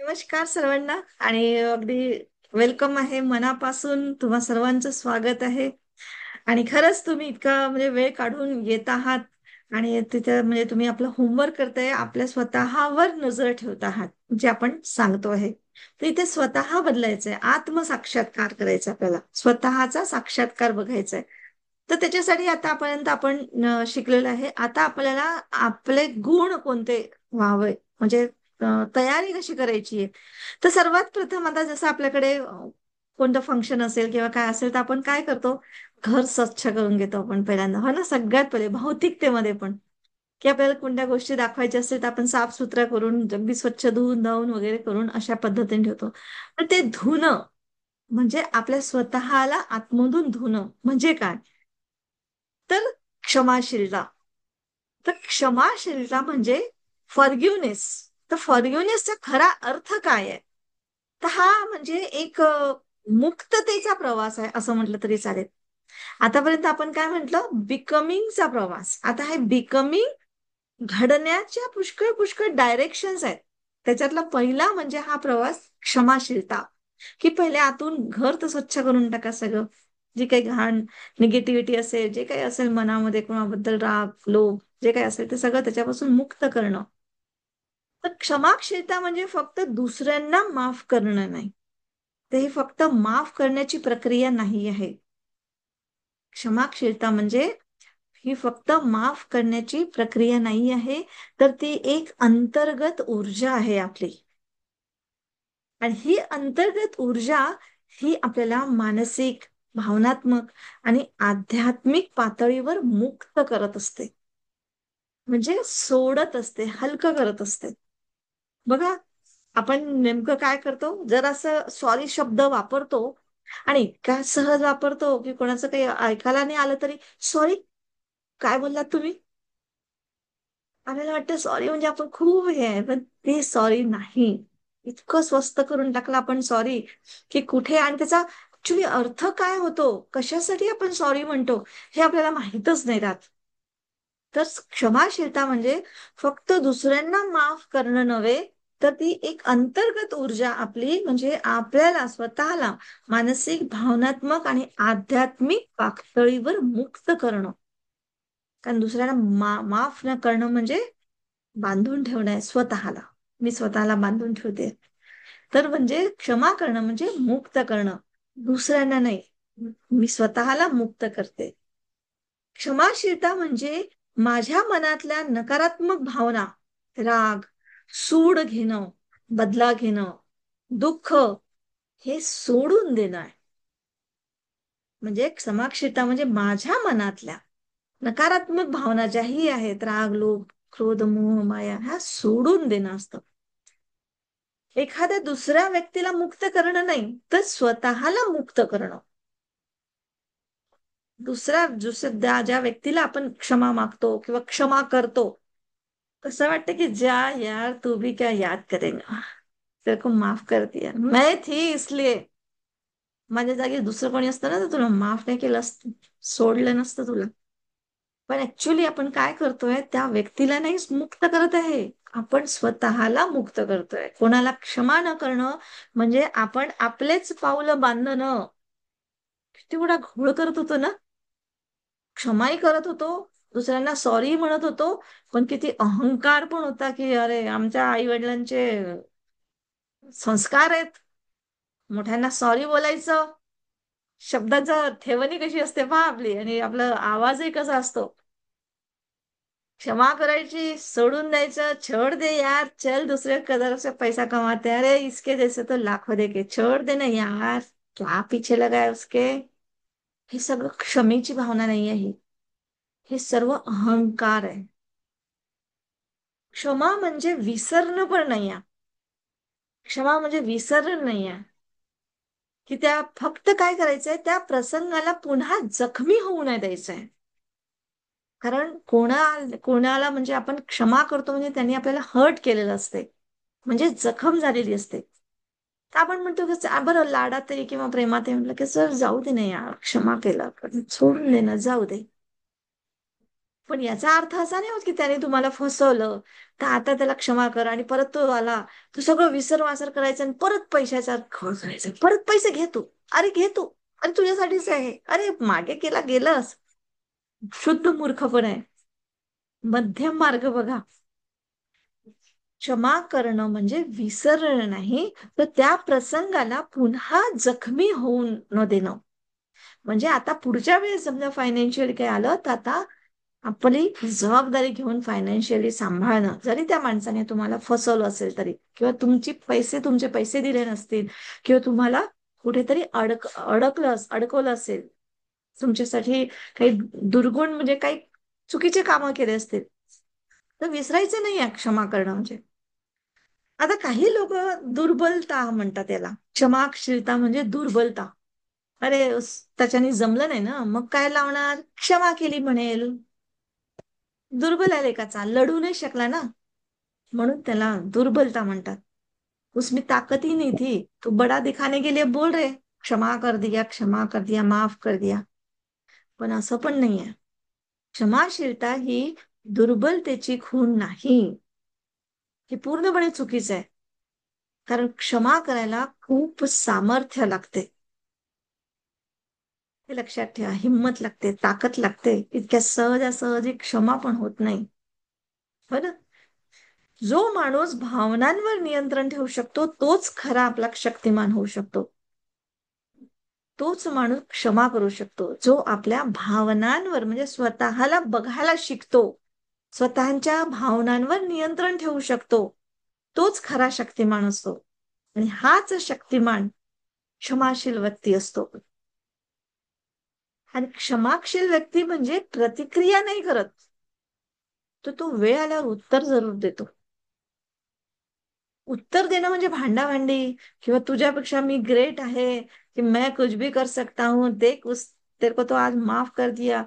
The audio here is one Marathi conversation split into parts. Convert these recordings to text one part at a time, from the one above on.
नमस्कार सर्वांना आणि अगदी वेलकम आहे मनापासून तुम्हा सर्वांचं स्वागत आहे. आणि खरंच तुम्ही इतका म्हणजे वेळ काढून येत आहात आणि तिथे म्हणजे तुम्ही आपलं होमवर्क करताय, आपल्या स्वतःवर नजर ठेवत आहात, जे आपण सांगतो आहे. तर इथे स्वतः बदलायचंय, आत्मसाक्षात्कार करायचा, आपल्याला स्वतःचा साक्षात्कार बघायचा आहे. तर त्याच्यासाठी आतापर्यंत आपण शिकलेलं आहे. आता आपल्याला आपले गुण कोणते व्हावे म्हणजे तयारी कशी करायची आहे. तर सर्वात प्रथम आता जसं आपल्याकडे कोणतं फंक्शन असेल किंवा काय असेल तर आपण काय करतो, घर स्वच्छ करून घेतो आपण पहिल्यांदा, हो ना. सगळ्यात पहिले भौतिकतेमध्ये पण, की आपल्याला कोणत्या गोष्टी दाखवायच्या असतील तर आपण साफसुथरा करून अगदी स्वच्छ धुवून धावून वगैरे करून अशा पद्धतीने ठेवतो. तर ते धुणं म्हणजे आपल्या स्वतःला आतमधून धुणं म्हणजे काय, तर क्षमाशीलता. तर क्षमाशीलता म्हणजे फॉरगिव्हनेस. तर फॉरगिव्हनेसचा खरा अर्थ काय आहे, तर हा म्हणजे एक मुक्ततेचा प्रवास आहे असं म्हटलं तरी चालेल. आतापर्यंत आपण काय म्हटलं, बिकमिंगचा प्रवास. आता हे बिकमिंग घडण्याच्या पुष्कळ पुष्कळ डायरेक्शन्स आहेत. त्याच्यातला पहिला म्हणजे हा प्रवास क्षमाशीलता, की पहिले आतून घर तर स्वच्छ करून टाका सगळं. जे काही घाण निगेटिव्हिटी असेल, जे काही असेल मनामध्ये कोणाबद्दल राग लोभ जे काही असेल ते सगळं त्याच्यापासून मुक्त करणं. तर क्षमाशीलता म्हणजे फक्त दुसऱ्यांना माफ करणं नाही, ते ही फक्त माफ करण्याची प्रक्रिया नाही आहे. क्षमाशीलता म्हणजे ही फक्त माफ करण्याची प्रक्रिया नाही आहे, तर ती एक अंतर्गत ऊर्जा आहे आपली. आणि ही अंतर्गत ऊर्जा ही आपल्याला मानसिक, भावनात्मक आणि आध्यात्मिक पातळीवर मुक्त करत असते. म्हणजे सोडत असते, हलकं करत असते. बघा, आपण नेमकं काय करतो, जर असं सॉरी शब्द वापरतो आणि इतका सहज वापरतो की कोणाचं काही ऐकायला नाही आलं तरी सॉरी, काय बोललात तुम्ही. आपल्याला वाटतं सॉरी म्हणजे आपण खूप हे आहे, पण ते सॉरी नाही. इतकं स्वस्त करून टाकलं आपण सॉरी, की कुठे आणि त्याचा ऍक्च्युली अर्थ काय होतो, कशासाठी आपण सॉरी म्हणतो, हे आपल्याला माहीतच नाही राहत. तर क्षमाशीलता म्हणजे फक्त दुसऱ्यांना माफ करणं नव्हे, तर ती एक अंतर्गत ऊर्जा आपली म्हणजे आपल्याला स्वतःला मानसिक, भावनात्मक आणि आध्यात्मिक पातळीवर मुक्त करणं. कारण दुसऱ्याला माफ न करणं म्हणजे बांधून ठेवणं आहे स्वतःला. मी स्वतःला बांधून ठेवते. तर म्हणजे क्षमा करणं म्हणजे मुक्त करणं, दुसऱ्यांना नाही. मी स्वतःला मुक्त करते. क्षमाशीलता म्हणजे माझ्या मनातल्या नकारात्मक भावना, राग, सूड घेणं, बदला घेणं, दुःख हे सोडून देणं आहे. म्हणजे क्षमाशीलता म्हणजे माझ्या मनातल्या नकारात्मक भावना ज्याही आहेत, राग लोभ क्रोध मोह माया, ह्या सोडून देणं असतं. एखाद्या दुसऱ्या व्यक्तीला मुक्त करणं नाही, तर स्वतःला मुक्त करणं. ज्या व्यक्तीला आपण क्षमा मागतो किंवा क्षमा करतो, कसं वाटतं की जा यार तू भी क्या याद करेगा, तेरे को माफ कर दिया मैं थी इसलिए. माझ्या जागी दुसरं कोणी असतं ना तर तुला माफ नाही केलं असतं, सोडलं नसतं तुला. पण ऍक्च्युली आपण काय करतोय, त्या व्यक्तीला नाही मुक्त करत आहे, आपण स्वतःला मुक्त करतोय. कोणाला क्षमा न करणं म्हणजे आपण आपलेच पावलं बांधणं. किती मोठा घोळ करत होतो ना. क्षमाही करत होतो, दुसऱ्यांना सॉरी म्हणत होतो, पण किती अहंकार पण होता की अरे आमच्या आई वडिलांचे संस्कार आहेत, मोठ्यांना सॉरी बोलायचं. शब्दाचा ठेवणी कशी असते पहा आपली, आणि आपला आवाजही कसा असतो. क्षमा करायची, सोडून द्यायचं, छोड़ दे यार, चल दूसरे कदर से पैसा कमाते हैं, अरे इसके जैसे तो लाखों देखे, छोड़ दे ना यार, क्या पीछे लगा है उसके. हे सगळं क्षमेची भावना नाही आहे, हे सर्व अहंकार आहे. क्षमा म्हणजे विसरणं पण नाही आहे. क्षमा म्हणजे विसरण नाही आहे, की त्या फक्त काय करायचंय, त्या प्रसंगाला पुन्हा जखमी होऊ नाही द्यायचंय. कारण कोणाला म्हणजे आपण क्षमा करतो म्हणजे त्यांनी आपल्याला हर्ट केलेलं असते, म्हणजे जखम झालेली असते. तर आपण म्हणतो की बरं लाडात तरी किंवा प्रेमात म्हटलं की सर जाऊ दे ना यार, क्षमा केलं सोडून दे ना, जाऊ दे. पण याचा अर्थ असा नाही होत की त्याने तुम्हाला फसवलं तर आता त्याला क्षमा कर, आणि परत तो आला तू सगळं विसर वासर करायचं आणि परत पैशाचा खर्च करायचा, परत पैसे घे तू, अरे घे तू, अरे तुझ्यासाठीच आहे, अरे मागे केला गेलंस. शुद्ध मूर्खपण आहे. मध्यम मार्ग बघा. क्षमा करणं म्हणजे विसरणं नाही, तर त्या प्रसंगाला पुन्हा जखमी होऊन न देणं. म्हणजे आता पुढच्या वेळेस समजा फायनान्शियल काही आलं तर आता आपली जबाबदारी घेऊन फायनान्शियली सांभाळणं, जरी त्या माणसाने तुम्हाला फसवलं असेल तरी, किंवा तुमचे पैसे दिले नसतील, किंवा तुम्हाला कुठेतरी अडकवलं असेल, तुमच्यासाठी काही दुर्गुण म्हणजे काही चुकीचे कामं केले असतील, तर विसरायचं नाही आहे क्षमा करणं म्हणजे. आता काही लोक दुर्बलता म्हणतात याला, क्षमाशीलता म्हणजे दुर्बलता. अरे त्याच्याने जमलं नाही ना, मग काय लावणार, क्षमा केली म्हणेल. दुर्बल आहे लेकाचा, लढू नाही शकला ना, म्हणून त्याला दुर्बलता म्हणतात. उसमें ताकत ही नहीं थी, तो बड़ा दिखाने के लिए बोल रहे क्षमा कर दिया, क्षमा कर दिया, माफ कर दिया. पण असं पण नाहीये. क्षमाशीलता ही दुर्बलतेची खूण नाही. हे पूर्णपणे चुकीचं आहे. कारण क्षमा करायला खूप सामर्थ्य लागते. हे लक्षात ठेवा, हिंमत लागते, ताकद लागते. इतक्या सहजासहजी क्षमा पण होत नाही. हो ना. जो माणूस भावनांवर नियंत्रण ठेवू शकतो तोच खरा आपला शक्तिमान होऊ शकतो. तोच माणूस क्षमा करू शकतो जो आपल्या भावनांवर म्हणजे स्वतःला बघायला शिकतो, स्वतःच्या भावनांवर नियंत्रण ठेवू शकतो. तोच खरा शक्तिमान असतो. आणि हाच शक्तिमान क्षमाशील व्यक्ती असतो. आणि क्षमाशील व्यक्ती म्हणजे प्रतिक्रिया नाही करत, तर तो वेळ आल्यावर उत्तर जरूर देतो. उत्तर देणं म्हणजे भांडाभांडी, किंवा तुझ्यापेक्षा मी ग्रेट आहे, कि मैं कुछ भी कर सकता हूँ, देख उस तेरे को तो आज माफ कर दिया.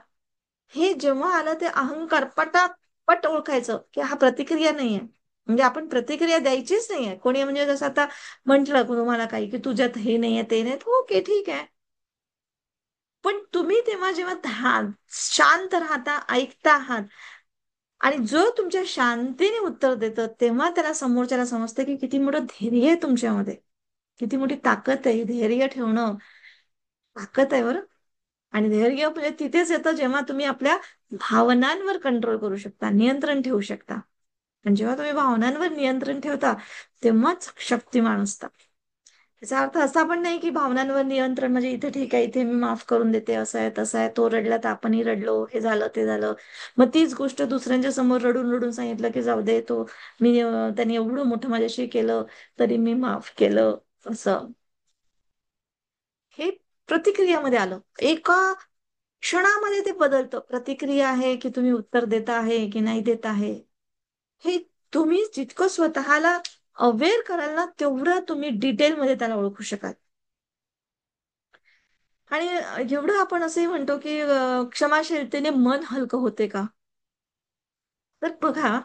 हे जेव्हा आलं ते अहंकार पटापट ओळखायचं की हा प्रतिक्रिया नाहीये. म्हणजे आपण प्रतिक्रिया द्यायचीच नाहीये. कोणी म्हणजे जसं आता म्हंटल तुम्हाला काही की तुझ्यात हे नाहीये ते नाही, ओके ठीक आहे. पण तुम्ही तेव्हा जेव्हा शांत राहता, ऐकता आहात, आणि जो तुमच्या शांतीने उत्तर देतं, तेव्हा त्याला समोरच्याला समजतं की किती मोठं धैर्य आहे तुमच्यामध्ये, किती मोठी ताकद आहे. धैर्य ठेवणं ताकद आहे बरं. आणि धैर्य म्हणजे तिथेच येतं जेव्हा तुम्ही आपल्या भावनांवर कंट्रोल करू शकता, नियंत्रण ठेवू शकता. आणि जेव्हा तुम्ही भावनांवर नियंत्रण ठेवता तेव्हाच शक्तिमान असता. याचा अर्थ असा पण नाही की भावनांवर नियंत्रण म्हणजे इथे ठीक आहे, इथे मी माफ करून देते, असं आहे तसं आहे, तो रडला तर आपणही रडलो, हे झालं ते झालं, मग तीच गोष्ट दुसऱ्यांच्या समोर रडून रडून सांगितलं की जाऊ दे, तो त्यांनी एवढं मोठं माझ्याशी केलं तरी मी माफ केलं, असं. हे प्रतिक्रियामध्ये आलं. एका क्षणामध्ये ते बदलतं. प्रतिक्रिया आहे की तुम्ही उत्तर देता आहे की नाही देत आहे, हे तुम्ही जितकं स्वतःला अवेअर कराल ना तेवढं तुम्ही डिटेलमध्ये त्याला ओळखू शकाल. आणि एवढं आपण असंही म्हणतो की क्षमाशीलतेने मन हलकं होते का, तर बघा,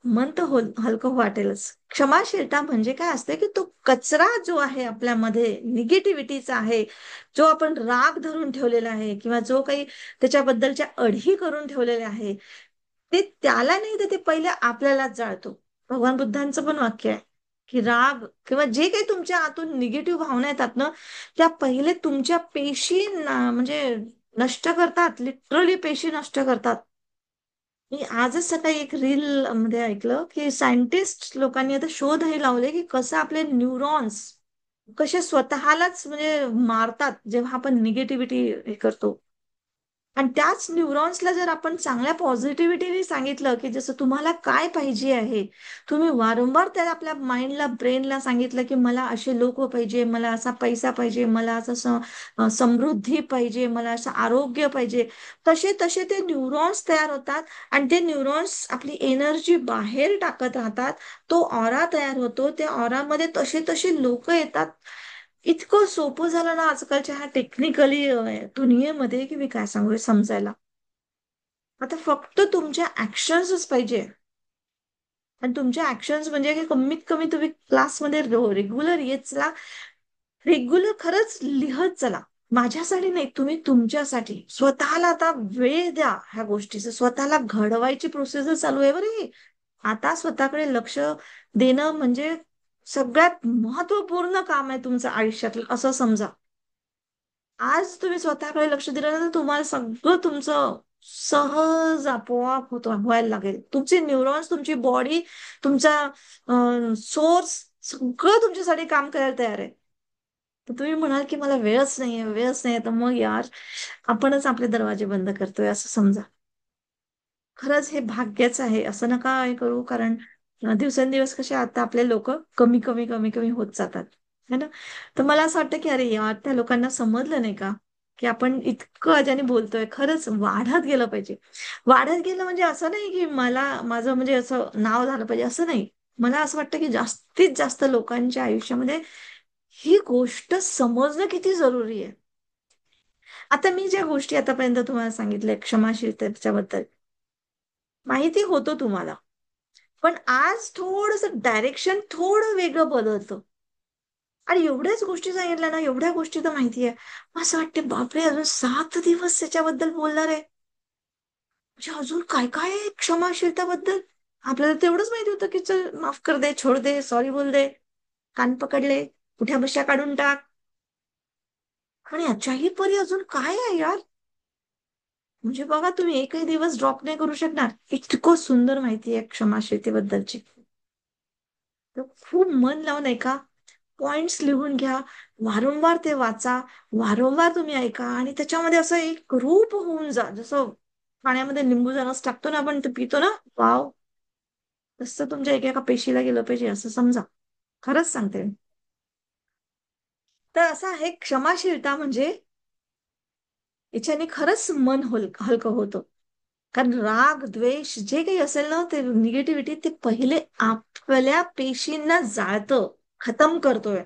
मन तर हलकं वाटेलच. क्षमाशीलता म्हणजे काय असते की तो कचरा जो आहे आपल्यामध्ये निगेटिव्हिटीचा आहे, जो आपण राग धरून ठेवलेला आहे, किंवा जो काही त्याच्याबद्दलच्या अढी करून ठेवलेले आहे, ते त्याला नाही तर ते पहिले आपल्यालाच जाळतो. भगवान बुद्धांचं पण वाक्य आहे की राग किंवा जे काही तुमच्या आतून निगेटिव्ह भावना येतात ना, त्या पहिले तुमच्या पेशी म्हणजे नष्ट करतात, लिटरली पेशी नष्ट करतात. मी आजच सकाळी एक रील मध्ये ऐकलं की सायंटिस्ट लोकांनी आता शोध हे लावले की कसं आपले न्यूरॉन्स कसे स्वतःलाच म्हणजे मारतात जेव्हा आपण निगेटिव्हिटी हे करतो. आणि त्याच न्यूरॉन्सला जर आपण चांगल्या पॉझिटिव्हिटीने सांगितलं की जसं तुम्हाला काय पाहिजे आहे, तुम्ही वारंवार त्याला आपल्या माइंडला ब्रेनला सांगितलं की मला असे लोक पाहिजे, मला असा पैसा पाहिजे, मला असं समृद्धी पाहिजे, मला असं आरोग्य पाहिजे, तसे तसे ते न्यूरॉन्स तयार होतात. आणि ते न्यूरॉन्स आपली एनर्जी बाहेर टाकत राहतात. तो ऑरा तयार होतो, त्या ऑरामध्ये तसे तसे लोक येतात. इतकं सोपं झालं ना आजकालच्या ह्या टेक्निकली दुनियेमध्ये की मी काय सांगू हे समजायला. आता फक्त तुमच्या ऍक्शन्सच पाहिजे. आणि तुमच्या ऍक्शन्स म्हणजे की कमीत कमी तुम्ही क्लासमध्ये रेग्युलर येत चला, रेग्युलर खरंच लिहत चला. माझ्यासाठी नाही, तुम्ही तुमच्यासाठी स्वतःला आता वेळ द्या ह्या गोष्टीचं. स्वतःला घडवायची प्रोसेस चालू आहे बरं ही. आता स्वतःकडे लक्ष देणं म्हणजे सगळ्यात महत्वपूर्ण काम आहे तुमचं आयुष्यातलं, असं समजा. आज तुम्ही स्वतःकडे लक्ष दिलं ना, तर तुम्हाला सगळं तुमचं सहज आपोआप व्हायला लागेल. तुमचे न्यूरॉन्स, तुमची बॉडी, तुमचा सोर्स, सगळं तुमच्यासाठी काम करायला तयार आहे. तर तुम्ही म्हणाल की मला वेळच नाहीये, वेळच नाहीये, तर मग यार आपणच आपले दरवाजे बंद करतोय असं समजा. खरंच हे भाग्यच आहे, असं नका हे करू. कारण दिवसेंदिवस कसे आता आपले लोक कमी कमी कमी कमी होत जातात, है ना. तर मला असं वाटतं की अरे यार, त्या लोकांना समजलं नाही का की आपण इतकं अजाने बोलतोय. खरंच वाढत गेलं पाहिजे. वाढत गेलं म्हणजे असं नाही की मला माझं म्हणजे असं नाव झालं पाहिजे असं नाही. मला असं वाटतं की जास्तीत जास्त लोकांच्या आयुष्यामध्ये ही गोष्ट समजणं किती जरुरी आहे. आता मी ज्या गोष्टी आतापर्यंत तुम्हाला सांगितल्या क्षमाशीलतेच्याबद्दल, माहिती होतं तुम्हाला. पण आज थोडस डायरेक्शन थोडं वेगळं बदलतं. आणि एवढ्याच गोष्टी सांगितल्या ना, एवढ्या गोष्टी तर माहिती आहे. असं वाटते बापरे, अजून 7 दिवस त्याच्याबद्दल बोलणार आहे. म्हणजे अजून काय काय आहे क्षमाशीलताबद्दल. आपल्याला तेवढंच माहिती होतं की चल माफ कर दे, छोड दे, सॉरी बोल दे, कान पकडले, उठ्या बशा काढून टाक. आणि याच्याही परी अजून काय आहे यार. म्हणजे बघा, तुम्ही एकही दिवस ड्रॉप नाही करू शकणार, इतकं सुंदर माहिती आहे क्षमाशीलतेबद्दलची. तर खूप मन लावून ऐका, पॉइंट्स लिहून घ्या, वारंवार ते वाचा, वारंवार तुम्ही ऐका, आणि त्याच्यामध्ये असं एक रूप होऊन जा. जसं पाण्यामध्ये लिंबू रस टाकतो ना आपण, ते पितो ना, वाव, तसं तुमच्या एका पेशीला गेलं पाहिजे असं समजा. खरंच सांगते. तर असं आहे क्षमाशीलता म्हणजे, याच्याने खरंच मन हलकं होतं. कारण राग द्वेष जे काही असेल ना, ते निगेटिव्हिटी, ते पहिले आपल्या पेशींना जाळतं, खतम करतोय,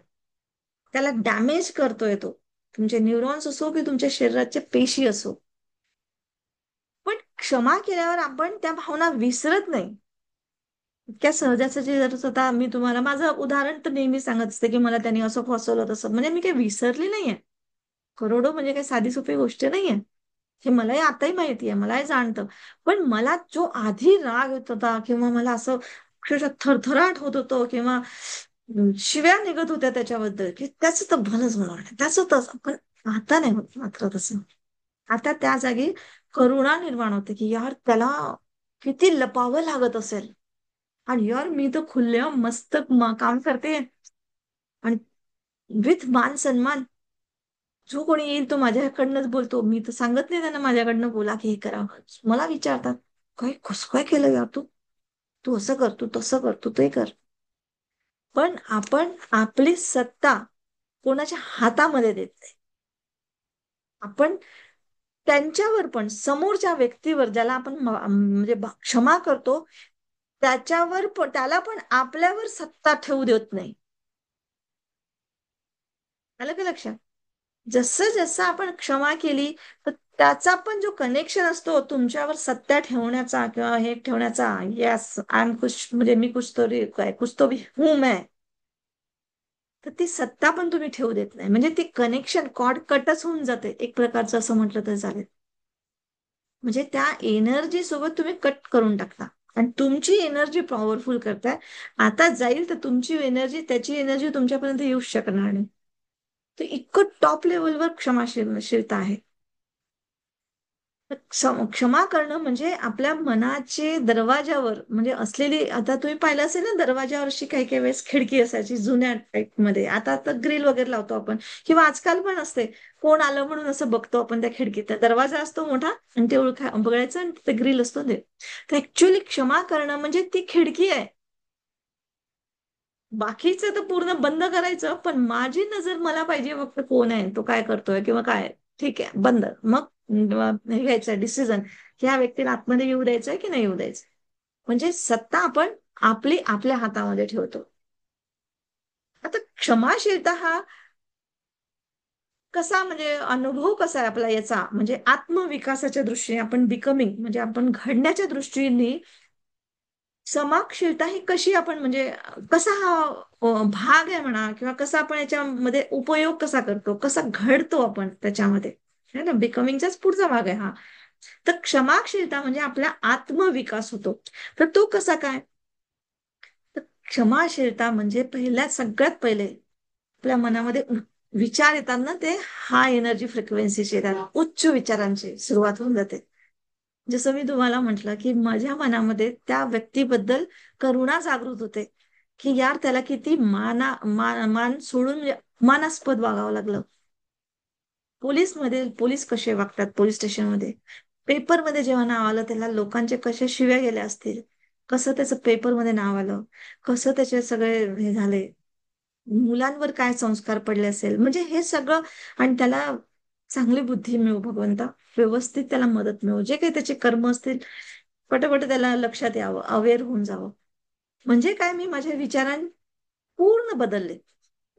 त्याला डॅमेज करतोय तो. तुमचे न्यूरॉन्स असो की तुमच्या शरीराचे पेशी असो. पण क्षमा केल्यावर आपण त्या भावना विसरत नाही. इतक्या सहजासहजी जर स्वतः मी तुम्हाला माझं उदाहरण तर नेहमी सांगत असते की मला त्यांनी असं फसवलं तसं, म्हणजे मी काही विसरली नाहीये. करोडो म्हणजे काही साधी सोपी गोष्ट नाहीये. हे मलाही आताही माहिती आहे, मलाही जाणतं. पण मला जो आधी राग येत होता, किंवा मला असं अक्षरशः थरथराट होत होतो, किंवा शिव्या निघत होत्या त्याच्याबद्दल, की त्याचं तर भलंच मला वाटतं, त्याचं तसं. पण आता नाही होत मात्र तसं. आता त्या जागी करुणा निर्माण होते की यार, त्याला किती लपावं लागत असेल. आणि यार, मी तर खुलेआम मस्त काम करते, आणि विथ मान सन्मान. जो कोणी येईल तो माझ्याकडनंच बोलतो. मी तर सांगत नाही त्यांना माझ्याकडनं बोला की हे करा. मला विचारतात, काय कसं काय केलं यार तू, तू असं कर, तू तसं कर, तू ते कर. पण आपण आपली सत्ता कोणाच्या हातामध्ये देत नाही. आपण त्यांच्यावर पण, समोरच्या व्यक्तीवर ज्याला आपण म्हणजे क्षमा करतो, त्याच्यावर पण, त्याला पण आपल्यावर सत्ता ठेवू देत नाही. आलं का लक्षात. जसं जसं आपण क्षमा केली, तर त्याचा पण जो कनेक्शन असतो तुमच्यावर सत्ता ठेवण्याचा किंवा हे ठेवण्याचा, येस आय एम कुछ, म्हणजे मी कुछ तो काय कुछ तो भी हूं मैं, तर ती सत्ता पण तुम्ही ठेवू देत नाही. म्हणजे ती कनेक्शन कॉर्ड कटच होऊन जाते एक प्रकारचं, असं म्हटलं तर चालेल. म्हणजे त्या एनर्जी सोबत तुम्ही कट करून टाकता, आणि तुमची एनर्जी पॉवरफुल करताय. आता जाईल तर तुमची एनर्जी, त्याची एनर्जी तुमच्यापर्यंत येऊ शकणार नाही. तर इतकं टॉप लेवलवर क्षमाशीलता आहे. क्षमा करणं म्हणजे आपल्या मनाचे दरवाजावर म्हणजे असलेली, आता तुम्ही पाहिलं असेल ना, दरवाजावर अशी काही काही वेळेस खिडकी असायची जुन्या टाईप मध्ये. आता तर ग्रिल वगैरे लावतो आपण, किंवा आजकाल पण असते, कोण आलं म्हणून असं बघतो आपण त्या खिडकीत. दरवाजा असतो मोठा, आणि ते बघायचं, आणि ते ग्रिल असतो ते. तर ऍक्च्युअली क्षमा करणं म्हणजे ती खिडकी आहे. बाकीचं तर पूर्ण बंद करायचं, पण माझी नजर मला पाहिजे फक्त, कोण आहे तो, काय करतोय किंवा काय आहे. ठीक आहे, बंद. मग हे घ्यायचं डिसिजन, की ह्या व्यक्तीला आतमध्ये येऊ द्यायचंय की नाही येऊ द्यायचं. म्हणजे सत्ता आपण आपली आपल्या हातामध्ये ठेवतो. आता क्षमाशीलता हा कसा, म्हणजे अनुभव कसा आहे आपला याचा, म्हणजे आत्मविकासाच्या दृष्टीने, आपण बिकमिंग म्हणजे आपण घडण्याच्या दृष्टीने समाजशीलता ही कशी आपण म्हणजे कसा हा भाग आहे म्हणा, किंवा कसा आपण याच्यामध्ये उपयोग कसा करतो, कसा घडतो आपण त्याच्यामध्ये, है ना, बिकमिंगचाच पुढचा भाग आहे हा. तर क्षमाशीलता म्हणजे आपला आत्मविकास होतो. तर तो कसा काय? तर क्षमाशीलता म्हणजे सगळ्यात पहिले आपल्या मनामध्ये विचार येतात ना, ते हाय एनर्जी फ्रिक्वेन्सीचे येतात, उच्च विचारांची सुरुवात होऊन जाते. जसं मी तुम्हाला म्हटलं की माझ्या मनामध्ये त्या व्यक्तीबद्दल करुणा जागृत होते, की यार त्याला किती मान सोडून म्हणजे मानास्पद वागावं लागलं. पोलीस कसे वागतात पोलीस स्टेशनमध्ये, पेपरमध्ये जेव्हा नाव आलं त्याला लोकांचे कसे शिव्या गेल्या असतील, कसं त्याचं पेपरमध्ये नाव आलं, कसं त्याचे सगळे हे झाले, मुलांवर काय संस्कार पडले असेल, म्हणजे हे सगळं. आणि त्याला चांगली बुद्धी मिळो भगवंता, व्यवस्थित त्याला मदत मिळो, जे काही त्याचे कर्म असतील पटापट त्याला लक्षात यावं, अवेअर होऊन जावं. म्हणजे काय, मी माझे विचारां पूर्ण बदलले,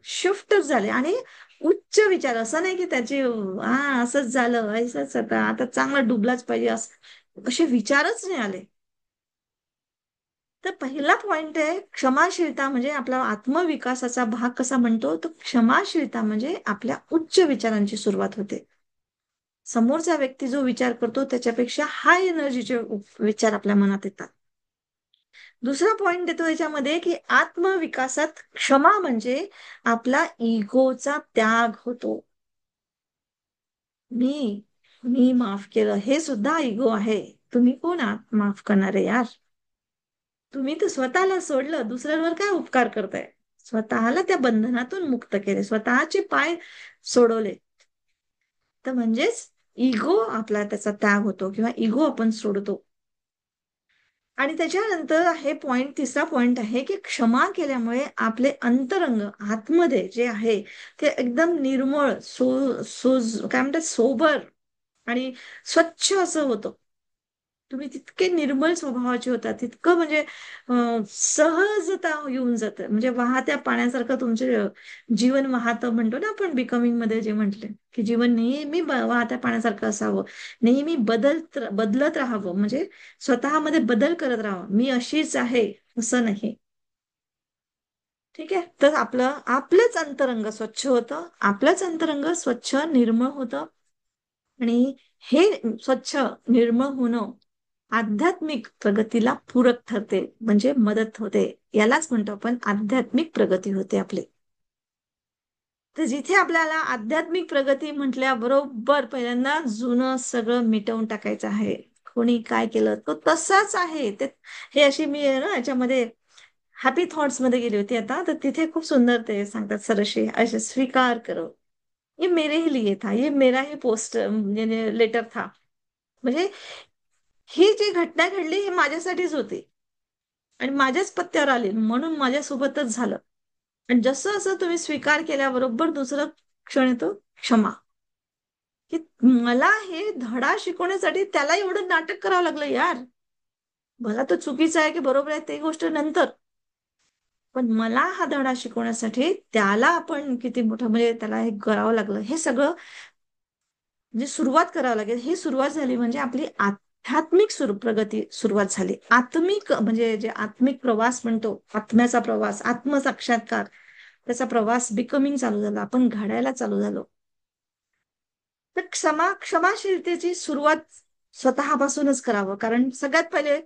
शिफ्टच झाले. आणि उच्च विचार, असं नाही की त्याची असंच झालं असंच, आता चांगला डुबलाच पाहिजे असं असे विचारच नाही आले. तर पहिला पॉइंट आहे क्षमाशीलता म्हणजे आपला आत्मविकासाचा भाग कसा म्हणतो, तर क्षमाशीलता म्हणजे आपल्या उच्च विचारांची सुरुवात होते. समोरचा व्यक्ती जो विचार करतो त्याच्यापेक्षा हाय एनर्जीचे विचार आपल्या मनात येतात. दुसरा पॉइंट देतो याच्यामध्ये की आत्मविकासात क्षमा म्हणजे आपला इगोचा त्याग होतो. मी मी माफ केलं हे सुद्धा इगो आहे. तुम्ही कोण आहात माफ करणारे यार? तुम्ही तर स्वतःला सोडलं, दुसऱ्यांवर काय उपकार करताय? स्वतःला त्या बंधनातून मुक्त केले, स्वतःचे पाय सोडवले. तर म्हणजेच इगो आपला त्याचा त्याग होतो, किंवा इगो आपण सोडतो. आणि त्याच्यानंतर हे पॉइंट, तिसरा पॉइंट आहे की क्षमा केल्यामुळे आपले अंतरंग आतमध्ये जे आहे ते एकदम निर्मळ, काय म्हणतात, सोबर आणि स्वच्छ असं होतं. तुम्ही तितके निर्मळ स्वभावाचे होता, तितकं म्हणजे सहजता येऊन जातं, म्हणजे वाहत्या पाण्यासारखं तुमचे जीवन वाहतं, म्हणतो ना आपण बिकमिंग मध्ये जे म्हटले, की जीवन नेहमी वाहत्या पाण्यासारखं असावं, नेहमी बदलत राहावं, म्हणजे स्वतःमध्ये बदल करत राहावं, मी अशीच आहे असं नाही. ठीक आहे, तर आपलंच अंतरंग स्वच्छ होतं, आपलंच अंतरंग स्वच्छ निर्मळ होतं. आणि हे स्वच्छ निर्मळ होणं आध्यात्मिक प्रगतीला पूरक ठरते, म्हणजे मदत होते. यालाच म्हणतो आपण आध्यात्मिक प्रगती होते आपली. तर जिथे आपल्याला आध्यात्मिक प्रगती म्हटल्याबरोबर पहिल्यांदा जुनं सगळं मिटवून टाकायचं आहे. कोणी काय केलं तो तसाच आहे ते. हे अशी मी आहे ना याच्यामध्ये हॅपी थॉट्स मध्ये गेली होती आता, तर तिथे खूप सुंदर ते सांगतात, सरशी असे स्वीकार करो, ये मेरे ही लिए था, ये मेरा ही पोस्ट म्हणजे लेटर था. म्हणजे ही जी घटना घडली ही माझ्यासाठीच होती, आणि माझ्याच पत्त्यावर आली म्हणून माझ्यासोबतच झालं. आणि जसं असं तुम्ही स्वीकार केल्याबरोबर दुसरं क्षण येतो क्षमा, की मला हे धडा शिकवण्यासाठी त्याला एवढं नाटक करावं लागलं यार. मला तर चुकीचं आहे की बरोबर आहे ते गोष्ट नंतर, पण मला हा धडा शिकवण्यासाठी त्याला आपण किती मोठं म्हणजे त्याला हे करावं लागलं, हे सगळं म्हणजे सुरुवात करावं लागेल. ही सुरुवात झाली म्हणजे आपली आध्यात्मिक प्रगती सुरुवात झाली. आत्मिक म्हणजे जे आत्मिक प्रवास म्हणतो, आत्म्याचा प्रवास, आत्मसाक्षात्कार, त्याचा प्रवास बिकमिंग चालू झाला, आपण घडायला चालू झालो. तर क्षमाशीलतेची सुरुवात स्वतःपासूनच करावं, कारण सगळ्यात पहिले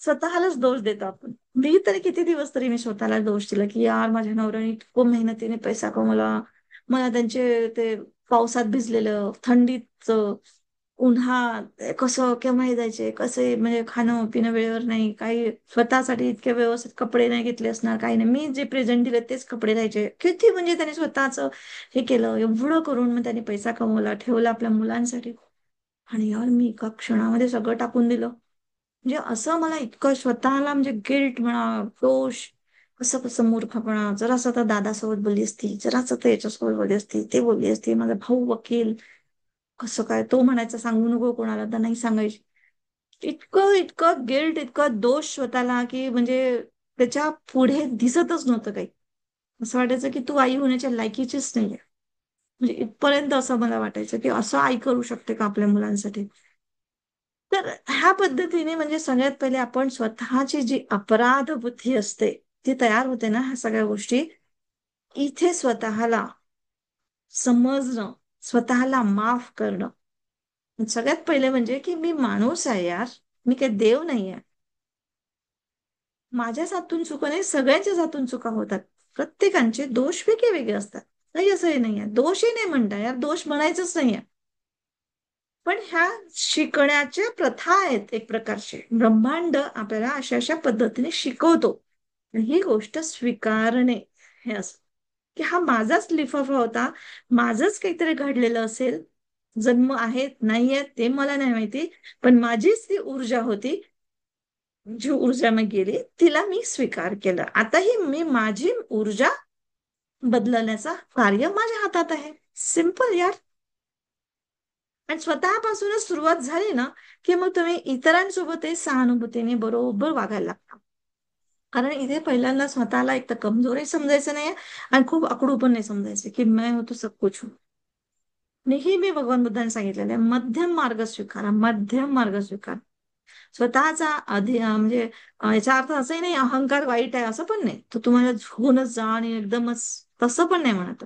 स्वतःलाच दोष देतो आपण. मी तरी किती दिवस तरी मी स्वतःला दोष दिला की यार माझ्या नवऱ्याने खूप मेहनतीने पैसा कमवला, मला त्यांचे ते पावसात भिजलेलं, थंडीच, उन्हात कसं केव्हाही जायचे, कसे म्हणजे खाणं पिणं वेळेवर नाही, काही स्वतःसाठी इतके व्यवस्थित कपडे नाही घेतले असणार, काही नाही, मी जे प्रेझेंट दिले तेच कपडे राहायचे, किती म्हणजे त्यांनी स्वतःच हे केलं, एवढं करून मग त्यांनी पैसा कमवला, ठेवला आपल्या मुलांसाठी. आणि यार मी एका क्षणामध्ये सगळं टाकून दिलं. म्हणजे असं मला इतकं स्वतःला म्हणजे गिल्ट म्हणा, दोष, कसं कसं मूर्खपणा, जरासं तर दादासोबत बोलली असती, जरासं तर याच्यासोबत बोलली असती, ते बोलली असती, माझा भाऊ वकील, कसं काय तो म्हणायचा सांगू नको कोणाला, तर नाही सांगायची. इतकं इतकं गिल्ट, इतका दोष स्वतःला की म्हणजे त्याच्या पुढे दिसतच नव्हतं काही. असं वाटायचं की तू आई होण्याच्या लायकीचीच नाहीये. म्हणजे इथपर्यंत असं मला वाटायचं की असं आई करू शकते का आपल्या मुलांसाठी. तर ह्या पद्धतीने म्हणजे सगळ्यात पहिले आपण स्वतःची जी अपराध बुद्धी असते ती तयार होते ना ह्या सगळ्या गोष्टी, इथे स्वतःला समजणं, स्वतःला माफ करणं. सगळ्यात पहिले म्हणजे की मी माणूस आहे यार, मी काही देव नाहीये. माझ्याच हातून चुका नाही, सगळ्यांच्याच हातून चुका होतात. प्रत्येकांचे दोष वेगळे वेगळे असतात. काही असंही नाहीये, दोषही नाही म्हणता यार, दोष म्हणायचंच नाहीये. पण ह्या शिकण्याच्या प्रथा आहेत एक प्रकारचे. ब्रह्मांड आपल्याला अशा अशा पद्धतीने शिकवतो. ही गोष्ट स्वीकारणे हे असं, की हा माझाच लिफाफा होता, माझंच काहीतरी घडलेलं असेल. जन्म आहेत नाहीयेत ते मला नाही माहिती, पण माझीच ती ऊर्जा होती, जी ऊर्जा मी गेली तिला मी स्वीकार केलं. आता ही मी माझी ऊर्जा बदलण्याचा कार्य माझ्या हातात आहे. सिंपल यार. आणि स्वतःपासूनच सुरुवात झाली ना, की मग तुम्ही इतरांसोबतही सहानुभूतीने बरोबर वागायला लागता. कारण इथे पहिल्यांदा स्वतःला एक तर कमजोरही समजायचं नाही आणि खूप आकडू पण नाही समजायचं की मैं हूं तो सब कुछ हूं. नेहमी भगवान बुद्धांनी सांगितलेलं आहे मध्यम मार्ग स्वीकारा, मध्यम मार्ग स्वीकारा. स्वतःचा म्हणजे याचा अर्थ असंही नाही अहंकार वाईट आहे असं पण नाही, तो तुम्हाला झुकूनच जा आणि एकदमच तसं पण नाही म्हणत.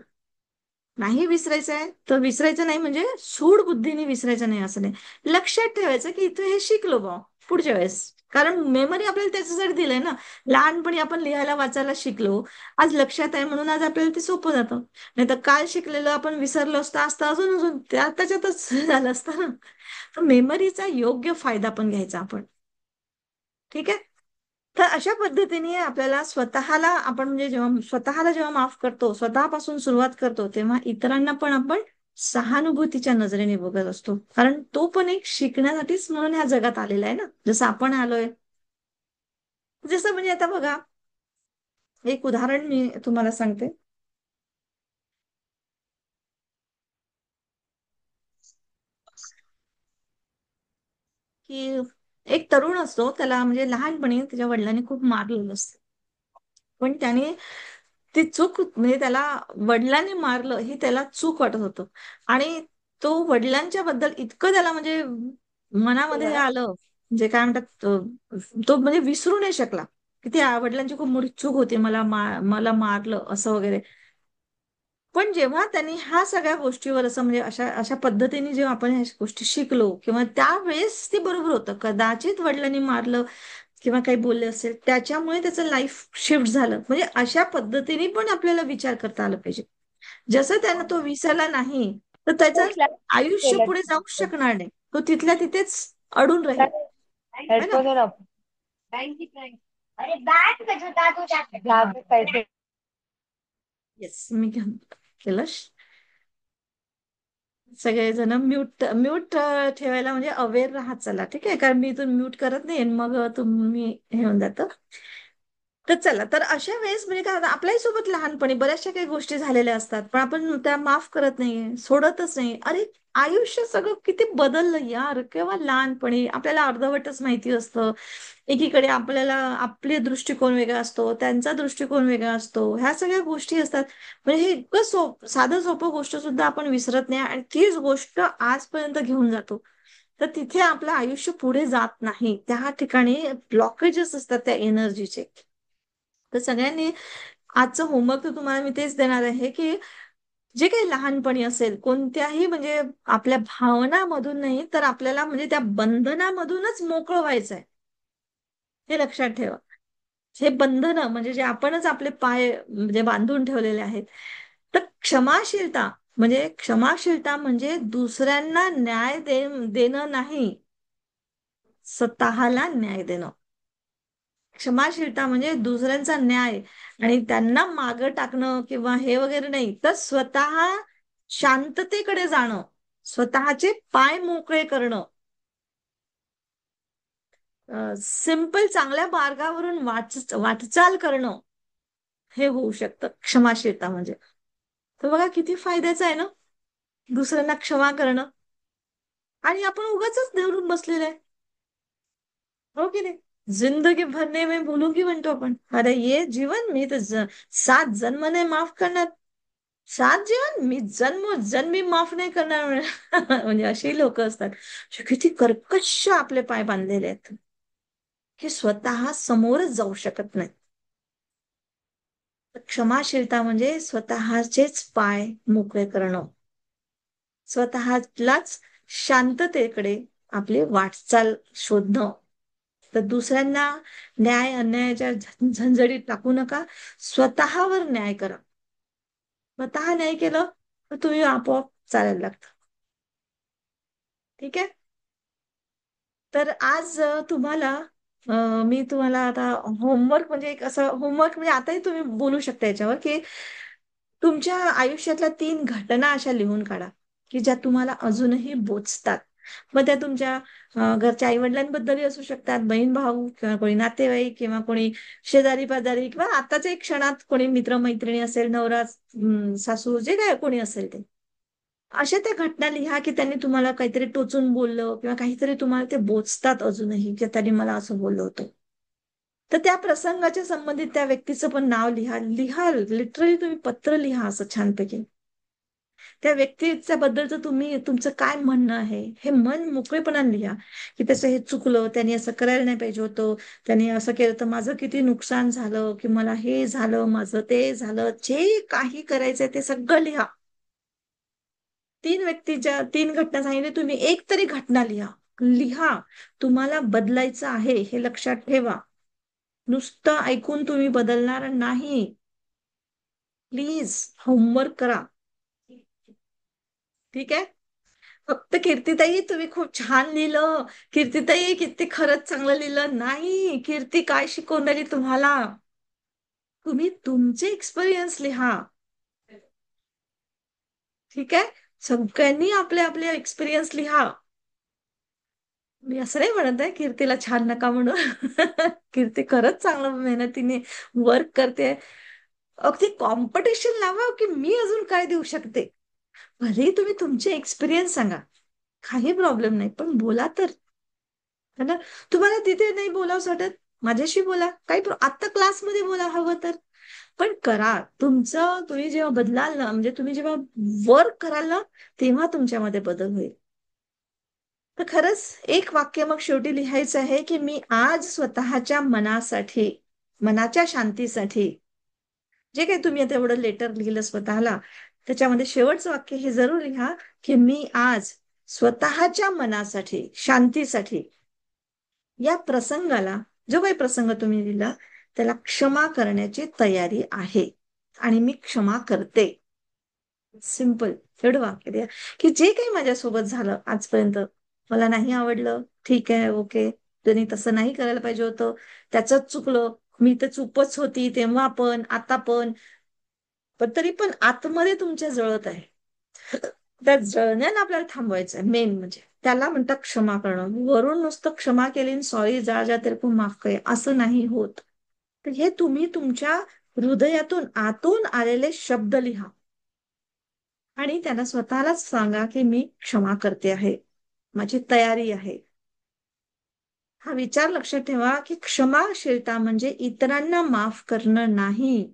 नाही विसरायचं आहे तर विसरायचं नाही, म्हणजे सूड बुद्धीने विसरायचं नाही असं नाही. लक्षात ठेवायचं की इथे हे शिकलो बा पुढच्या वेळेस. कारण मेमरी आपल्याला त्याच्यासाठी दिलंय ना. लहानपणी आपण लिहायला वाचायला शिकलो, आज लक्षात आहे म्हणून आज आपल्याला ते सोपं जातं. नाही तर काल शिकलेलं आपण विसरलो असतं असतं अजून अजून त्याच्यातच झालं असतं ना. तर मेमरीचा योग्य फायदा पण घ्यायचा आपण. ठीक आहे. तर अशा पद्धतीने आपल्याला स्वतःला आपण म्हणजे जेव्हा माफ करतो, स्वतःपासून सुरुवात करतो, तेव्हा इतरांना पण आपण सहानुभूतीच्या नजरेने बघत असतो. कारण तो पण एक शिकण्यासाठीच म्हणून ह्या जगात आलेला आहे ना, जसं आपण आलोय. जसं म्हणजे आता बघा, एक उदाहरण मी तुम्हाला सांगते. की एक तरुण असतो, त्याला म्हणजे लहानपणी त्याच्या वडिलांनी खूप मारलेलं असतं. पण त्याने ती चूक म्हणजे त्याला वडिलांनी मारलं ही त्याला चूक वाटत होतं. आणि तो वडिलांच्या बद्दल इतकं त्याला म्हणजे मनामध्ये हे आलं, म्हणजे काय म्हणतात तो म्हणजे विसरू नाही शकला की ती वडिलांची खूप मोठी चूक होती, मला मारलं असं वगैरे. पण जेव्हा त्यांनी ह्या सगळ्या गोष्टीवर असं म्हणजे अशा अशा पद्धतीने जेव्हा आपण ह्या गोष्टी शिकलो, किंवा त्यावेळेस ते बरोबर होतं, कदाचित वडिलांनी मारलं किंवा काही बोलले असेल त्याच्यामुळे त्याचं लाईफ शिफ्ट झालं. म्हणजे अशा पद्धतीने पण आपल्याला विचार करता आलं पाहिजे. जसं त्यांना तो विसरला नाही तर त्याचं आयुष्य पुढे जाऊ शकणार नाही, तो तिथल्या तिथेच अडून राहील. है ना. हेडफोन है ना? अरे बैठ में जुटा तू जाके यहाँ पे पैसे येस, मी केलं. सगळेजण म्यूट म्यूट ठेवायला म्हणजे अवेअर राहत चला, ठीक आहे. कारण मी इथून म्यूट करत नाही आणि मग तुम्ही हे होऊन जातं. तर चला, तर अशा वेळेस म्हणजे काय होतं, आपल्याही सोबत लहानपणी बऱ्याचशा काही गोष्टी झालेल्या असतात, पण आपण त्या माफ करत नाहीये, सोडतच नाही. अरे आयुष्य सगळं किती बदललं यार. केव्हा लहानपणी आपल्याला अर्धवटच माहिती असतं. एकीकडे आपल्याला आपले दृष्टिकोन वेगळा असतो, त्यांचा दृष्टिकोन वेगळा असतो, ह्या सगळ्या गोष्टी असतात. म्हणजे हे इतकं साधं सोपं गोष्ट सुद्धा आपण विसरत नाही आणि तीच गोष्ट आजपर्यंत घेऊन जातो. तर तिथे आपलं आयुष्य पुढे जात नाही, त्या ठिकाणी ब्लॉकेजेस असतात त्या एनर्जीचे. तर सगळ्यांनी आजचं होमवर्क तर तुम्हाला मी तेच देणार आहे की जे काही लहानपणी असेल कोणत्याही म्हणजे आपल्या भावनामधून नाही तर आपल्याला म्हणजे त्या बंधनामधूनच मोकळं व्हायचंय, हे लक्षात ठेवा. हे बंधन म्हणजे जे आपणच आपले पाय म्हणजे बांधून ठेवलेले आहेत. तर क्षमाशीलता म्हणजे दुसऱ्यांना न्याय देणं नाही, स्वतःला न्याय देणं. क्षमाशीलता म्हणजे दुसऱ्यांचा न्याय आणि त्यांना मागं टाकणं किंवा हे वगैरे नाही, तर स्वतः शांततेकडे जाणं, स्वतःचे पाय मोकळे करणं, सिंपल चांगल्या मार्गावरून वाटचाल करणं, हे होऊ शकतं क्षमाशीलता म्हणजे. तर बघा किती फायद्याचं आहे ना दुसऱ्यांना क्षमा करणं. आणि आपण उगाचच धरून बसलेलं आहे, हो की नाही. जिंदगी भरने में भूलूंगी म्हणतो आपण. अरे ये जीवन मी तर 7 जन्म नाही माफ करणार. सात जीवन मी जन्मी माफ नाही करणार. म्हणजे अशी लोक असतात जे किती कर्कश आपले पाय बांधलेले आहेत, हे स्वतः समोरच जाऊ शकत नाही. क्षमाशीलता म्हणजे स्वतःचेच पाय मोकळे करणं, स्वतःलाच शांततेकडे आपली वाटचाल शोधणं. तर दुसऱ्यांना न्याय अन्यायाच्या झंझडीत टाकू नका, स्वतःवर न्याय करा. स्वतः न्याय केलं तर तुम्ही आपोआप चालायला लागता. ठीक आहे. तर आज मी तुम्हाला आता होमवर्क म्हणजे एक असं होमवर्क म्हणजे आताही तुम्ही बोलू शकता याच्यावर, की तुमच्या आयुष्यातल्या 3 घटना अशा लिहून काढा की ज्या तुम्हाला अजूनही बोचतात. मग त्या तुमच्या घरच्या आई वडिलांबद्दलही असू शकतात, बहीण भाऊ किंवा कोणी नातेवाईक किंवा कोणी शेजारी पाजारी किंवा आताच्या एक क्षणात कोणी मित्रमैत्रिणी असेल, नवरा सासू जे काय कोणी असेल ते. अशा त्या घटना लिहा की त्यांनी तुम्हाला काहीतरी टोचून बोललं किंवा काहीतरी तुम्हाला ते बोचतात अजूनही, की त्यांनी मला असं बोललं होतं. तर त्या प्रसंगाच्या संबंधित त्या व्यक्तीचं पण नाव लिहा. लिहा, लिटरली तुम्ही पत्र लिहा असं छानपैकी. त्या व्यक्तीच्या बद्दलचं तुमचं काय म्हणणं आहे हे मन मोकळेपणाने लिहा, की त्याचं हे चुकलं, त्यांनी असं करायला नाही पाहिजे होतं, त्यांनी असं केलं तर माझं किती नुकसान झालं, की मला हे झालं, माझं ते झालं, जे काही करायचंय ते सगळं लिहा. 3 घटना सांगितली, तुम्ही एक तरी घटना लिहा. लिहा, तुम्हाला बदलायचं आहे हे लक्षात ठेवा. नुसतं ऐकून तुम्ही बदलणार नाही. प्लीज होमवर्क करा. ठीक आहे. फक्त कीर्तीताई तुम्ही खूप छान लिहिलं, कीर्तीताई किती खरंच चांगलं लिहिलं, नाही. कीर्ती काय शिकवून राहिली तुम्हाला? तुम्ही तुमचे एक्सपिरियन्स लिहा. ठीक आहे. सगळ्यांनी आपले आपले एक्सपिरियन्स लिहा. मी असं नाही म्हणत आहे कीर्तीला छान नका म्हणून. कीर्ती खरंच चांगलं मेहनतीने वर्क करते. अगदी कॉम्पिटिशन लावा की मी अजून काय देऊ शकते. भलेही तुम्ही तुमचे एक्सपिरियन्स सांगा, काही प्रॉब्लेम नाही, पण बोला तर. है ना. तुम्हाला तिथे नाही बोलावंसं वाटत, माझ्याशी बोला, आता क्लासमध्ये बोला हवं तर. पण करा तुमचं. तुम्ही जेव्हा बदलाल ना, म्हणजे तुम्ही जेव्हा वर्क कराल ना, तेव्हा तुमच्यामध्ये बदल होईल. तर खरंच एक वाक्य मग शेवटी लिहायचं आहे की मी आज स्वतःच्या मनासाठी, मनाच्या शांतीसाठी, जे काही तुम्ही आता एवढं लेटर लिहिलं स्वतःला, त्याच्यामध्ये शेवटचं वाक्य हे जरूर लिहा की मी आज स्वतःच्या मनासाठी, शांतीसाठी या प्रसंगाला, जो काही प्रसंग तुम्ही लिहिला त्याला क्षमा करण्याची तयारी आहे आणि मी क्षमा करते. सिंपल एवढं वाक्य द्या की जे काही माझ्यासोबत झालं आजपर्यंत, मला नाही आवडलं, ठीक आहे, ओके, त्यांनी तसं नाही करायला पाहिजे होतं, त्याचंच चुकलं, मी तर चूपच होती तेव्हा पण आता पण तरी पण आतमध्ये तुमच्या जळत आहे. त्या जळण्याला आपल्याला थांबवायचं आहे. मेन म्हणजे त्याला म्हणतात क्षमा करणं. वरून नुसतं क्षमा केली, सॉरी, जा जा तेरे को माफ करे, असं नाही होत. तर हे तुम्ही तुमच्या हृदयातून आतून आलेले शब्द लिहा आणि त्यांना स्वतःलाच सांगा की मी क्षमा करते आहे, माझी तयारी आहे. हा विचार लक्षात ठेवा की क्षमाशीलता म्हणजे इतरांना माफ करणं नाही,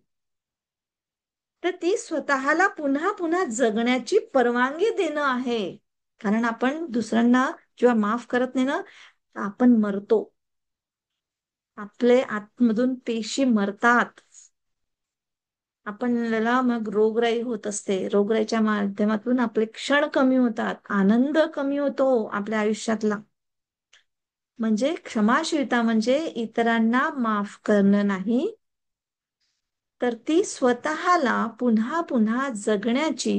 तर ती स्वतःला पुन्हा पुन्हा जगण्याची परवानगी देणं आहे. कारण आपण दुसऱ्यांना जेव्हा माफ करत नाही ना, तर आपण मरतो. आपले आतमधून पेशी मरतात. आपल्याला मग रोगराई होत असते. रोगराईच्या माध्यमातून आपले क्षण कमी होतात, आनंद कमी होतो आपल्या आयुष्यातला. म्हणजे क्षमाशीलता म्हणजे इतरांना माफ करणं नाही, तर ती स्वतःला पुन्हा पुन्हा जगण्याची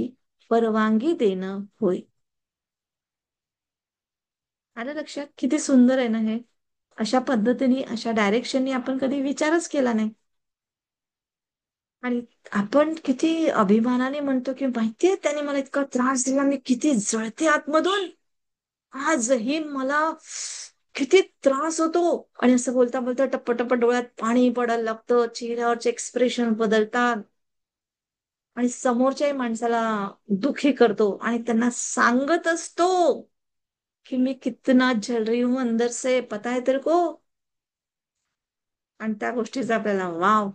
परवानगी देणं होय. आलं लक्षात? किती सुंदर आहे ना हे. अशा पद्धतीने, अशा डायरेक्शननी आपण कधी विचारच केला नाही. आणि आपण किती अभिमानाने म्हणतो की माहितीये त्याने मला इतका त्रास दिला, मी किती जळते आतमधून, आजही मला किती त्रास होतो. आणि असं बोलता बोलता टप्पटप्प डोळ्यात पाणी पडायला लागतं, चेहऱ्यावरचे एक्सप्रेशन बदलतात आणि समोरच्याही माणसाला दुखी करतो आणि त्यांना सांगत असतो कि मी कितना झल रही हूं अंदर से, पता है तेरे को. आणि त्या गोष्टीचा आपल्याला वाव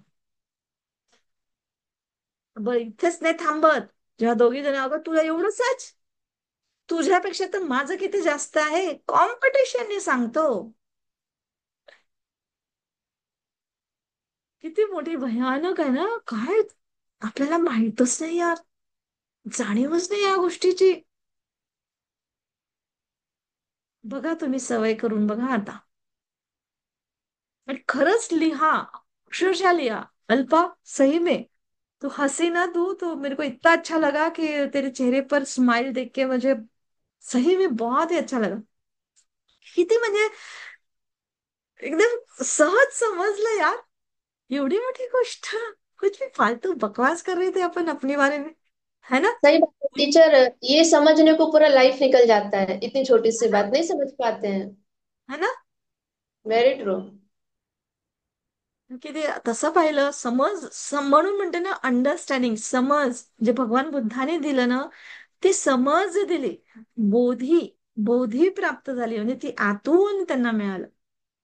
बरं इथेच नाही थांबत. जेव्हा दोघी जण, अगं तुला एवढंच, तुझ्यापेक्षा तर माझं किती जास्त आहे, कॉम्पिटिशन सांगतो. किती मोठी भयानक आहे ना काय. आपल्याला माहितच नाही यार, जाणीवच नाही या गोष्टीची. बघा तुम्ही सवय करून बघा आता. आणि खरंच लिहा, अक्षरशः लिहा. अल्पा, सही में तू हंसी ना, तू तो मेरे को इतना अच्छा लगा कि तेरे चेहरे पर स्माइल देख के मुझे सही में बहुत ही अच्छा लगा. किती म्हणजे एकदम सहज समजलं यार. एवढी मोठी गोष्ट. कुछ भी फालतू बकवास कर रहे थे अपन अपने बारे में, है ना. सही बात है टीचर। ये समझने को पूरा लाइफ निकल जाता है, इतनी छोटी सी बात नहीं समझ पाते हैं। है ना. Very true. की ते तसं पाहिलं, म्हणून म्हणते ना, अंडरस्टँडिंग, समज जे भगवान बुद्धाने दिलं ना, ते समज दिली. बोधी बोधी प्राप्त झाली, म्हणजे ती आतून त्यांना मिळालं.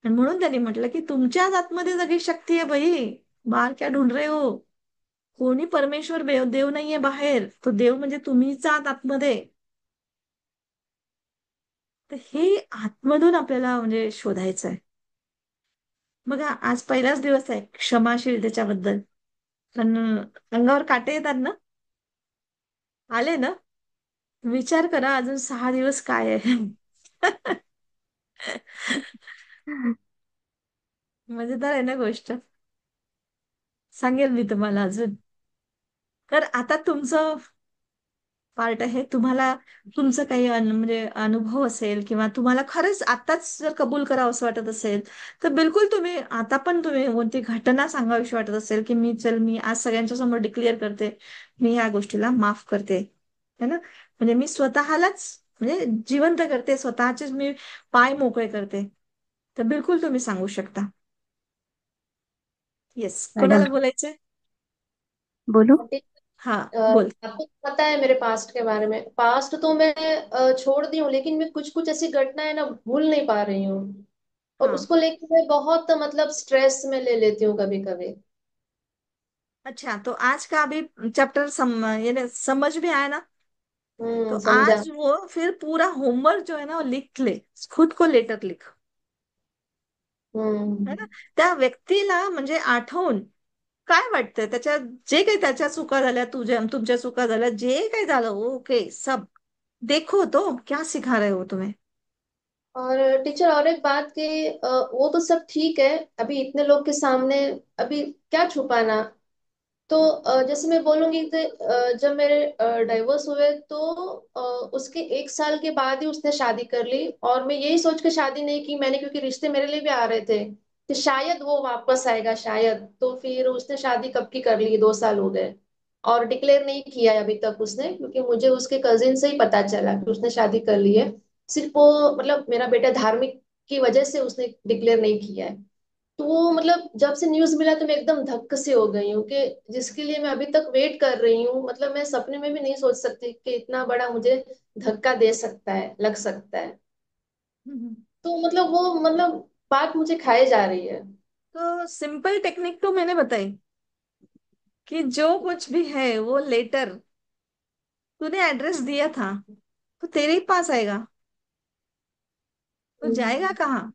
आणि म्हणून त्यांनी म्हटलं की तुमच्याच आतमध्ये सगळी शक्ती आहे बाई. बाहर क्या ढूंढ रहे हो. कोणी परमेश्वर देव नाहीये बाहेर, तो देव म्हणजे तुम्हीच आहात आतमध्ये. तर हे आतमधून आपल्याला म्हणजे शोधायचं आहे. बघा आज पहिलाच दिवस आहे क्षमाशीलतेच्याबद्दल, पण अंगावर काटे येतात ना. आले ना. विचार करा अजून 6 दिवस काय आहे. मजेदार आहे ना गोष्ट. सांगेल मी तुम्हाला अजून. तर आता तुमचं पार्ट आहे. तुम्हाला तुमचं काही म्हणजे अनुभव असेल, किंवा तुम्हाला खरंच आताच जर कबूल करावं असं वाटत असेल, तर बिलकुल तुम्ही आता पण, तुम्ही कोणती घटना सांगावीशी वाटत असेल की मी आज सगळ्यांच्या समोर डिक्लेअर करते, मी या गोष्टीला माफ करते, है ना. म्हणजे मी स्वतःलाच म्हणजे जिवंत करते, स्वतःचेच मी पाय मोकळे करते. तर बिलकुल तुम्ही सांगू शकता. येस, मैडम कोणाला बोलायचंय. बोलो। हा, बोल. आपको पता है मेरे पास्ट के बारे में? पास्ट तो मैं छोड़ दी हूँ, लेकिन मैं कुछ कुछ ऐसी घटनाएं ना भूल नहीं पा रही हूँ। और हाँ. उसको लेकर मैं बहुत मतलब स्ट्रेस में ले लेती हूँ कभी कभी। अच्छा, तो आज का अभी चैप्टर ये समझ में आया ना. तो समझा। आज वो फिर पूरा होमवर्क जो है ना वो लिख ले. खुद को लेटर लिख. है ना. हम्म। त्या व्यक्तीला म्हणजे आठवून काय वाटतं त्याच्या, जे काही त्याच्या चुका झाल्या, तुमच्या चुका झाल्या, जे काही झालं, ओके सब देखो तो क्या सिखा रहे हो तुम्हें. और टीचर और एक बात कि वो तो सब ठीक है, अभी इतने लोग के सामने अभी क्या छुपाना। तो जैसे मैं बोलूंगी कि जब मेरे डाइवोर्स हुए तो उसके 1 साल के बाद ही उसने शादी कर ली, और मैं यही सोच के शादी नहीं की मैंने, क्योंकि रिश्ते मेरे लिए भी आ रहे थे कि शायद वो वापस आएगा शायद। तो फिर उसने शादी कब की कर ली, 2 साल हो गए। और डिक्लेयर नहीं किया है अभी तक उसने, क्योंकि मुझे उसके कजिन से ही पता चला कि उसने शादी कर ली है। सिर्फ वो मतलब मेरा बेटा धार्मिक की वजह से उसने डिक्लेयर नहीं किया है। तो वो मतलब जब से न्यूज मिला तो मैं एकदम धक्के से हो गई हूँ कि जिसके लिए मैं अभी तक वेट कर रही हूँ, मतलब मैं सपने में भी नहीं सोच सकती कि इतना बड़ा मुझे धक्का दे सकता है, लग सकता है। हम्म. तो मतलब वो मतलब बात मुझे खाए जा रही है। तो सिंपल टेक्निक तो मैंने बताई कि जो कुछ भी है वो लेटर तूने एड्रेस दिया था, तो तेरे ही पास आएगा. तो जाएगा हम्म। कहाँ.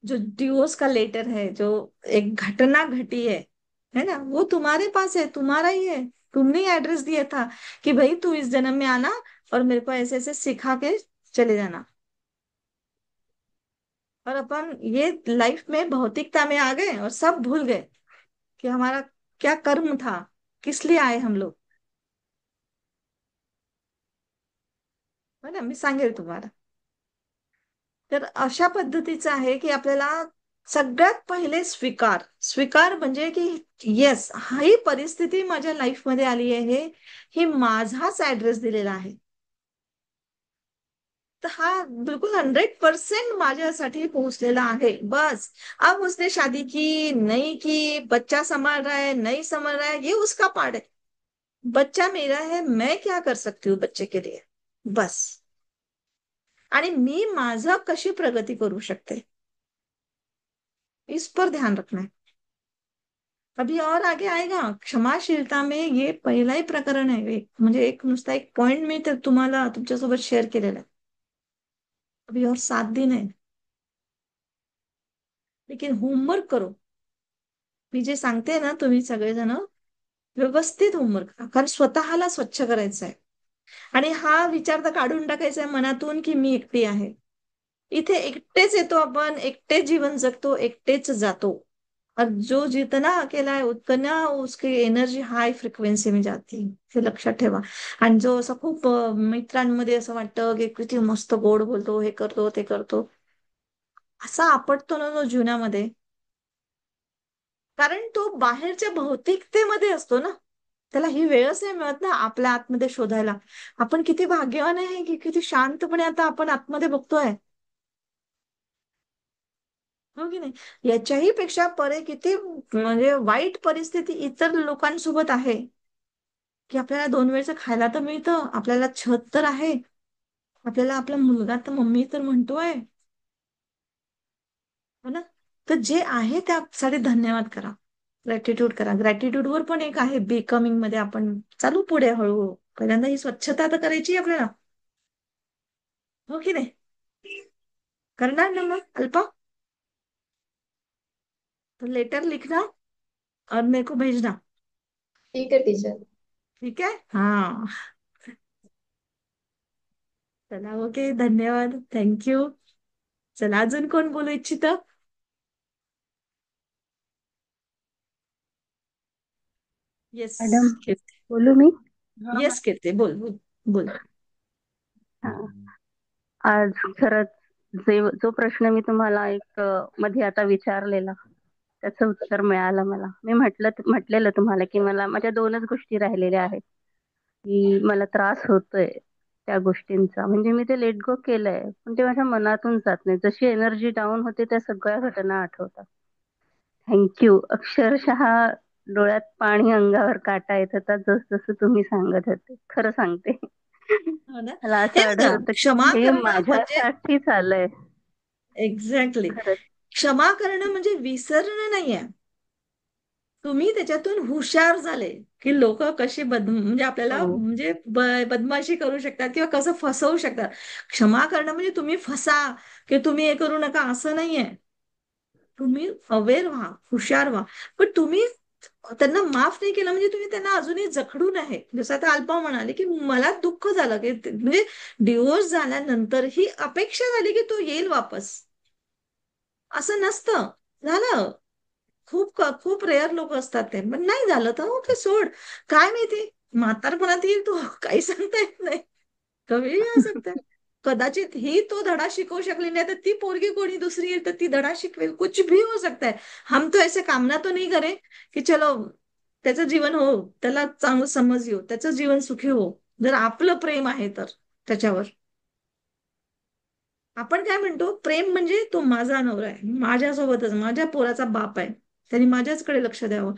जो डिवोर्स का लेटर है, जो एक घटना घटी है ना, वो तुम्हारे पास है, तुम्हारा ही है. तुमने ही एड्रेस दिया था कि भाई तू इस जन्म में आना और मेरे को ऐसे ऐसे सिखा के चले जाना. और अपन ये लाइफ में भौतिकता में आ गए और सब भूल गए कि हमारा क्या कर्म था, किस लिए आए हम लोग. है ना. मी सांगेल तुम्हाला. तर अशा पद्धतीचं आहे की आपल्याला सगळ्यात पहिले स्वीकार स्वीकार म्हणजे की येस, ही परिस्थिती माझ्या लाईफमध्ये आली आहे, ही माझाच ऍड्रेस दिलेला आहे. तर हा बिल्कुल 100% माझ्यासाठी पोहोचलेला आहे. बस. अब उसने शादी की नहीं की, बच्चा संभाल रहा है नहीं संभाल रहा है, ये उसका पार्ट है. बच्चा मेरा है, मैं क्या कर सकती हूँ बच्चे के लिए. बस. आणि मी माझं कशी प्रगती करू शकते, इस पर ध्यान रखना है. अभी और आगे आएगा क्षमाशीलता में, ये पहिला ही प्रकरण आहे, एक म्हणजे एक नुसता एक पॉइंट मी तर तुम्हाला तुमच्यासोबत शेअर केलेला आहे. अभी और 7 दिन है, लेकिन होमवर्क करो. मी जे सांगते ना, तुम्ही सगळेजण व्यवस्थित होमवर्क करा, कारण स्वतःला स्वच्छ करायचं आहे. आणि हा विचार तर काढून टाकायचा आहे मनातून की मी एकटी आहे. इथे एकटेच येतो आपण, एकटेच जीवन जगतो, एकटेच जातो. और जो जितना अकेला है उतना उसकी एनर्जी हाय फ्रिक्वेन्सी में जाती है, हे लक्षात ठेवा. आणि जो असं खूप मित्रांमध्ये असं वाटतं की किती मस्त गोड बोलतो, हे करतो ते करतो, असा आपटतो ना तो जीवनामध्ये. कारण तो बाहेरच्या भौतिकतेमध्ये असतो ना, त्याला ही वेळच नाही मिळत ना आपल्या आतमध्ये शोधायला. आपण किती भाग्यवान आहे की किती शांतपणे आता आपण आतमध्ये बघतोय, हो की नाही. याच्याही पेक्षा परे किती म्हणजे वाईट परिस्थिती इतर लोकांसोबत आहे, की आपल्याला 2 वेळचं खायला तर मिळतं, आपल्याला छत तर आहे, आपल्याला आपला मुलगा तर मम्मी तर म्हणतोय, हो ना. तर जे आहे त्यासाठी धन्यवाद करा, ग्रॅटिट्यूड करा. ग्रॅटिट्यूड वर पण एक आहे बिकमिंग मध्ये, आपण चालू पुढे हळूहळू. पहिल्यांदा ही स्वच्छता तर करायची आहे आपल्याला, हो की नाही. करणार ना मग अल्पा? तो लेटर लिखना और मेरे को भेजना. ठीक है टीचर. ठीक है, हाँ. चला, ओके, धन्यवाद, थँक्यू. चला, अजून कोण बोलू इच्छित? येस मॅडम, कीर्ती. बोलू मी? येस कीर्ती, बोल बोल बोल. हा. आज खरंच जो प्रश्न मी तुम्हाला एक मध्ये आता विचारलेला, त्याचं उत्तर मिळालं मला. मी म्हटलेलं तुम्हाला की मला माझ्या 2च गोष्टी राहिलेल्या आहेत, की मला त्रास होतोय त्या गोष्टींचा. म्हणजे मी ते लेट गो केलंय, पण ते माझ्या मनातून जात नाही. जशी एनर्जी डाऊन होते त्या सगळ्या घटना आठवतात. थँक्यू. अक्षरशः डोळ्यात पाणी, अंगावर काटा येत होता जस जसं तुम्ही सांगत होते. खरं सांगते. हो ना. मला असं हे बघा, आढळतं क्षमा की हे करणं म्हणजे माझ्यासाठीच आलंय. एक्झॅक्टली, खरंच. क्षमा करणं म्हणजे विसरणं नाहीये. तुम्ही त्याच्यातून हुशार झाले की लोक कशी म्हणजे आपल्याला हो. म्हणजे बदमाशी करू शकतात किंवा कसं फसवू शकतात. क्षमा करणं म्हणजे तुम्ही फसा की तुम्ही हे करू नका असं नाहीये. तुम्ही अवेअर व्हा, हुशार व्हा. पण तुम्ही त्यांना माफ नाही केलं म्हणजे तुम्ही त्यांना अजूनही जखडून आहे. जसं आता अल्पा म्हणाले की मला दुःख झालं की म्हणजे डिवोर्स झाल्यानंतर ही अपेक्षा झाली की तो येईल वापस. असं नसतं. झालं. खूप रेअर लोक असतात ते, पण नाही झालं तर ओके, सोड. काय माहिती, म्हातारपणात येईल तो, काही सांगता येत नाही, कधीही येऊ शकतं. कदाचित ही तो धडा शिकवू शकली नाही तर ती पोरगी कोणी दुसरी येईल तर ती धडा शिकवेल, कुछ भी हो सकता है. हम तो ऐसे कामना तो नहीं करे की चलो त्याचं जीवन हो, त्याला चांगलं समज येऊ, त्याचं जीवन सुखी हो, जर आपलं प्रेम आहे तर त्याच्यावर. आपण काय म्हणतो, प्रेम म्हणजे तो माझा नवरा आहे, माझ्यासोबतच माझ्या पोराचा बाप आहे, त्यांनी माझ्याचकडे लक्ष द्यावं,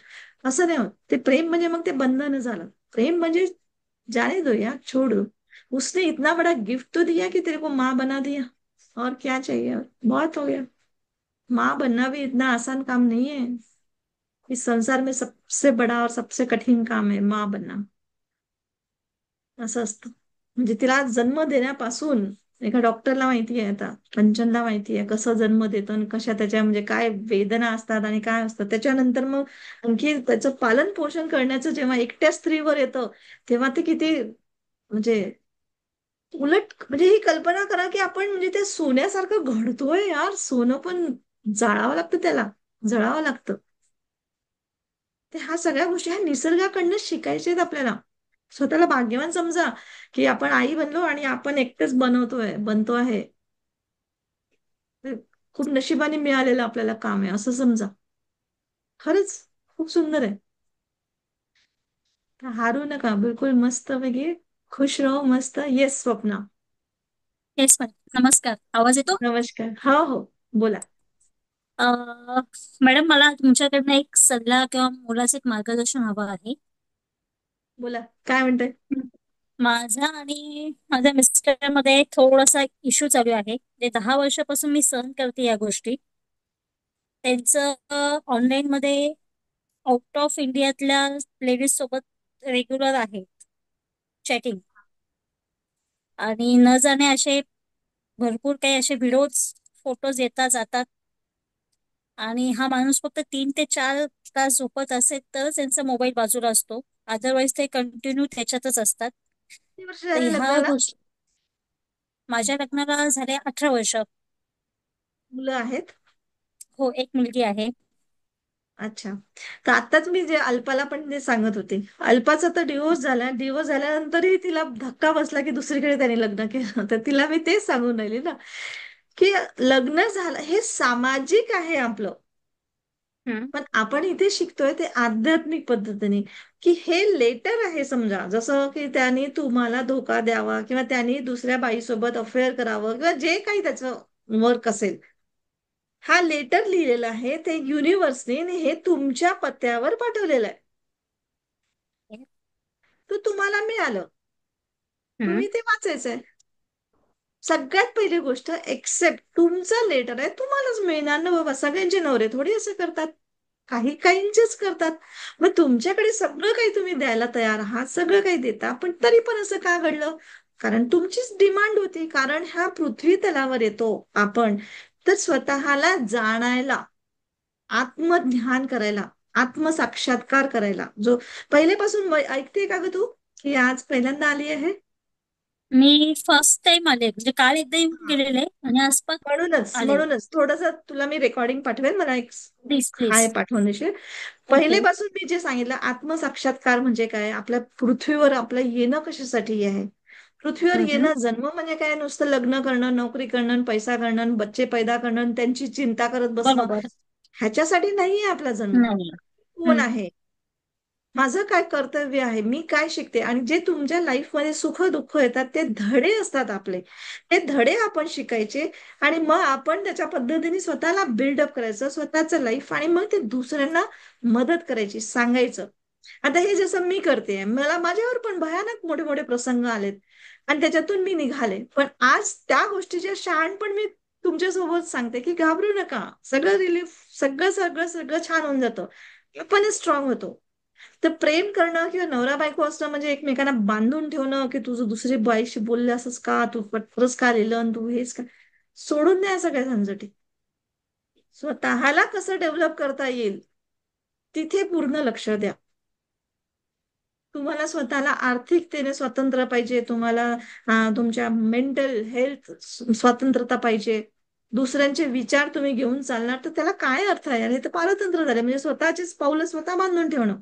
असं नाही होत. ते प्रेम म्हणजे मग ते बंधन झालं. प्रेम म्हणजे जाने दो यार, छोड़ दो. उसने इतना बड़ा गिफ्ट तो दिया कि तेरे को माँ बना दिया, और क्या चाहिए, और बहुत हो गया. माँ बनना भी इतना आसान काम नहीं है. इस संसार में सबसे बड़ा और सबसे कठिन काम है माँ बनना. असं असतं. म्हणजे तिला जन्म देण्यापासून, एका डॉक्टरला माहिती आहे, आता पंचनला माहिती आहे कसं जन्म देतं आणि कशा त्याच्या म्हणजे काय वेदना असतात आणि काय असतं. त्याच्यानंतर मग आणखी त्याचं पालन पोषण करण्याचं जेव्हा एकट्या स्त्रीवर येतं, तेव्हा ते किती म्हणजे उलट, म्हणजे ही कल्पना करा की आपण म्हणजे ते सोन्यासारखं घडतोय यार. सोनं पण जाळावं लागतं, त्याला जळावं लागतं. ते ह्या सगळ्या गोष्टी ह्या निसर्गाकडनं शिकायच्या आहेत आपल्याला. स्वतःला भाग्यवान समजा की आपण आई बनलो आणि आपण एकटेच बनतो आहे. ते खूप नशिबाने मिळालेलं आपल्याला काम आहे असं समजा. खरंच खूप सुंदर आहे. तर हारू नका, बिलकुल मस्त पैकी खुश राहू मस्त. येस स्वप्ना. येस मॅडम, नमस्कार. आवाज येतो? नमस्कार, हो हो, बोला. मॅडम, मला तुमच्याकडनं एक सल्ला किंवा मोलाचं एक मार्गदर्शन हवं आहे. बोला, काय म्हणताय? माझा आणि माझ्या मिस्टर मध्ये थोडासा इश्यू चालू आहे. ते 10 वर्षापासून मी सहन करते या गोष्टी. त्यांचं ऑनलाईन मध्ये आउट ऑफ इंडियातल्या लेडीज सोबत रेग्युलर आहे चॅटिंग. आणि न जाणे असे भरपूर काही असे व्हिडिओज फोटोज येतात जातात. आणि हा माणूस फक्त 3 ते 4 तास झोपत असेल तरच त्यांचा मोबाईल बाजूला असतो. अदरवाईज ते कंटिन्यू त्याच्यातच असतात. किती वर्ष तर झाले ह्या लग्नाला? गोष्टी माझ्या लग्नाला झाले 18 वर्ष. मुलं आहेत? हो, एक मुलगी आहे. अच्छा. तर आताच मी जे अल्पाला पण जे सांगत होते, अल्पाचा तर डिवोर्स झाला. डिवोर्स झाल्यानंतरही तिला धक्का बसला की दुसरीकडे त्याने लग्न केलं. तर तिला मी तेच सांगून राहिली ना, की लग्न झालं हे सामाजिक आहे आपलं. हम्म. पण आपण इथे शिकतोय ते आध्यात्मिक पद्धतीने, की हे लेटर आहे समजा. जसं की त्याने तुम्हाला धोका द्यावा किंवा त्याने दुसऱ्या बाईसोबत अफेअर करावं किंवा जे काही त्याचं वर्क असेल, हा लेटर लिहिलेला आहे ते युनिव्हर्सने हे तुमच्या पत्त्यावर पाठवलेलं आहे. तो तुम्हाला मिळालं, हम्म. तुम्ही ते वाचायचंय. सगळ्यात पहिली गोष्ट एक्सेप्ट, तुमचं लेटर आहे तुम्हालाच मिळणार ना बाबा. सगळ्यांचे नवरे थोडी असं करतात, काही काहींचेच करतात. मग तुमच्याकडे सगळं काही तुम्ही द्यायला तयार आहात, सगळं काही देता, पण तरी पण असं का घडलं? कारण तुमचीच डिमांड होती. कारण ह्या पृथ्वी तलावर येतो आपण तर स्वतःला जाणायला, आत्मध्यान करायला, आत्मसाक्षात्कार करायला. जो पहिल्यापासून ऐकते का ग तू, की आज पहिल्यांदा आली आहे? मी फर्स्ट टाइम आले, म्हणजे काल एकदा येऊन गेलेले आणि आज पण म्हणूनच आले. म्हणूनच थोडस तुला मी रेकॉर्डिंग पाठवेल. मला एक प्लीज प्लीज. हाय पाठवून देशील? ओके. पहिलेपासून मी जे सांगितलं, आत्मसाक्षात्कार म्हणजे काय, आपल्या पृथ्वीवर आपलं येणं कशासाठी आहे. पृथ्वीवर हम्म. येणं, जन्म म्हणजे काय, नुसतं लग्न करणं, नोकरी करणं, पैसा करणं, बच्चे पैदा करणं, त्यांची चिंता करत बसणं, बरोबर. ह्याच्यासाठी नाहीये आपला जन्म. नाही. कोण आहे, माझं काय कर्तव्य आहे, मी काय शिकते. आणि जे तुमच्या लाईफमध्ये सुख दुःख येतात ते धडे असतात आपले, ते धडे आपण शिकायचे. आणि मग आपण त्याच्या पद्धतीने स्वतःला बिल्डअप करायचं, स्वतःचं लाईफ, आणि मग ते दुसऱ्यांना मदत करायची, सांगायचं. आता हे जसं मी करते, मला माझ्यावर पण भयानक मोठे मोठे प्रसंग आलेत आणि त्याच्यातून मी निघाले. पण आज त्या गोष्टीचे शहाणपण मी तुमच्यासोबत सांगते, की घाबरू नका, सगळं रिलीफ, सगळं सगळं सगळं छान होऊन जातं. आपण स्ट्रॉंग होतो. तर प्रेम करणं किंवा नवरा बायको असणं म्हणजे एकमेकांना बांधून ठेवणं, की तुझं दुसरी बाईशी बोलले असंच का, तू पत्रच का लिहिलं आणि तू हेच का. सोडून द्या सगळ्या झंझटी. स्वतःला कसं डेव्हलप करता येईल तिथे पूर्ण लक्ष द्या. तुम्हाला स्वतःला आर्थिकतेने स्वतंत्र पाहिजे, तुम्हाला तुमच्या मेंटल हेल्थ स्वतंत्रता पाहिजे, दुसऱ्यांचे विचार तुम्ही घेऊन चालणार, तर त्याला काय अर्थ आहे? आणि हे तर पारतंत्र झाले, म्हणजे स्वतःचेच पाऊल स्वतः बांधून ठेवणं.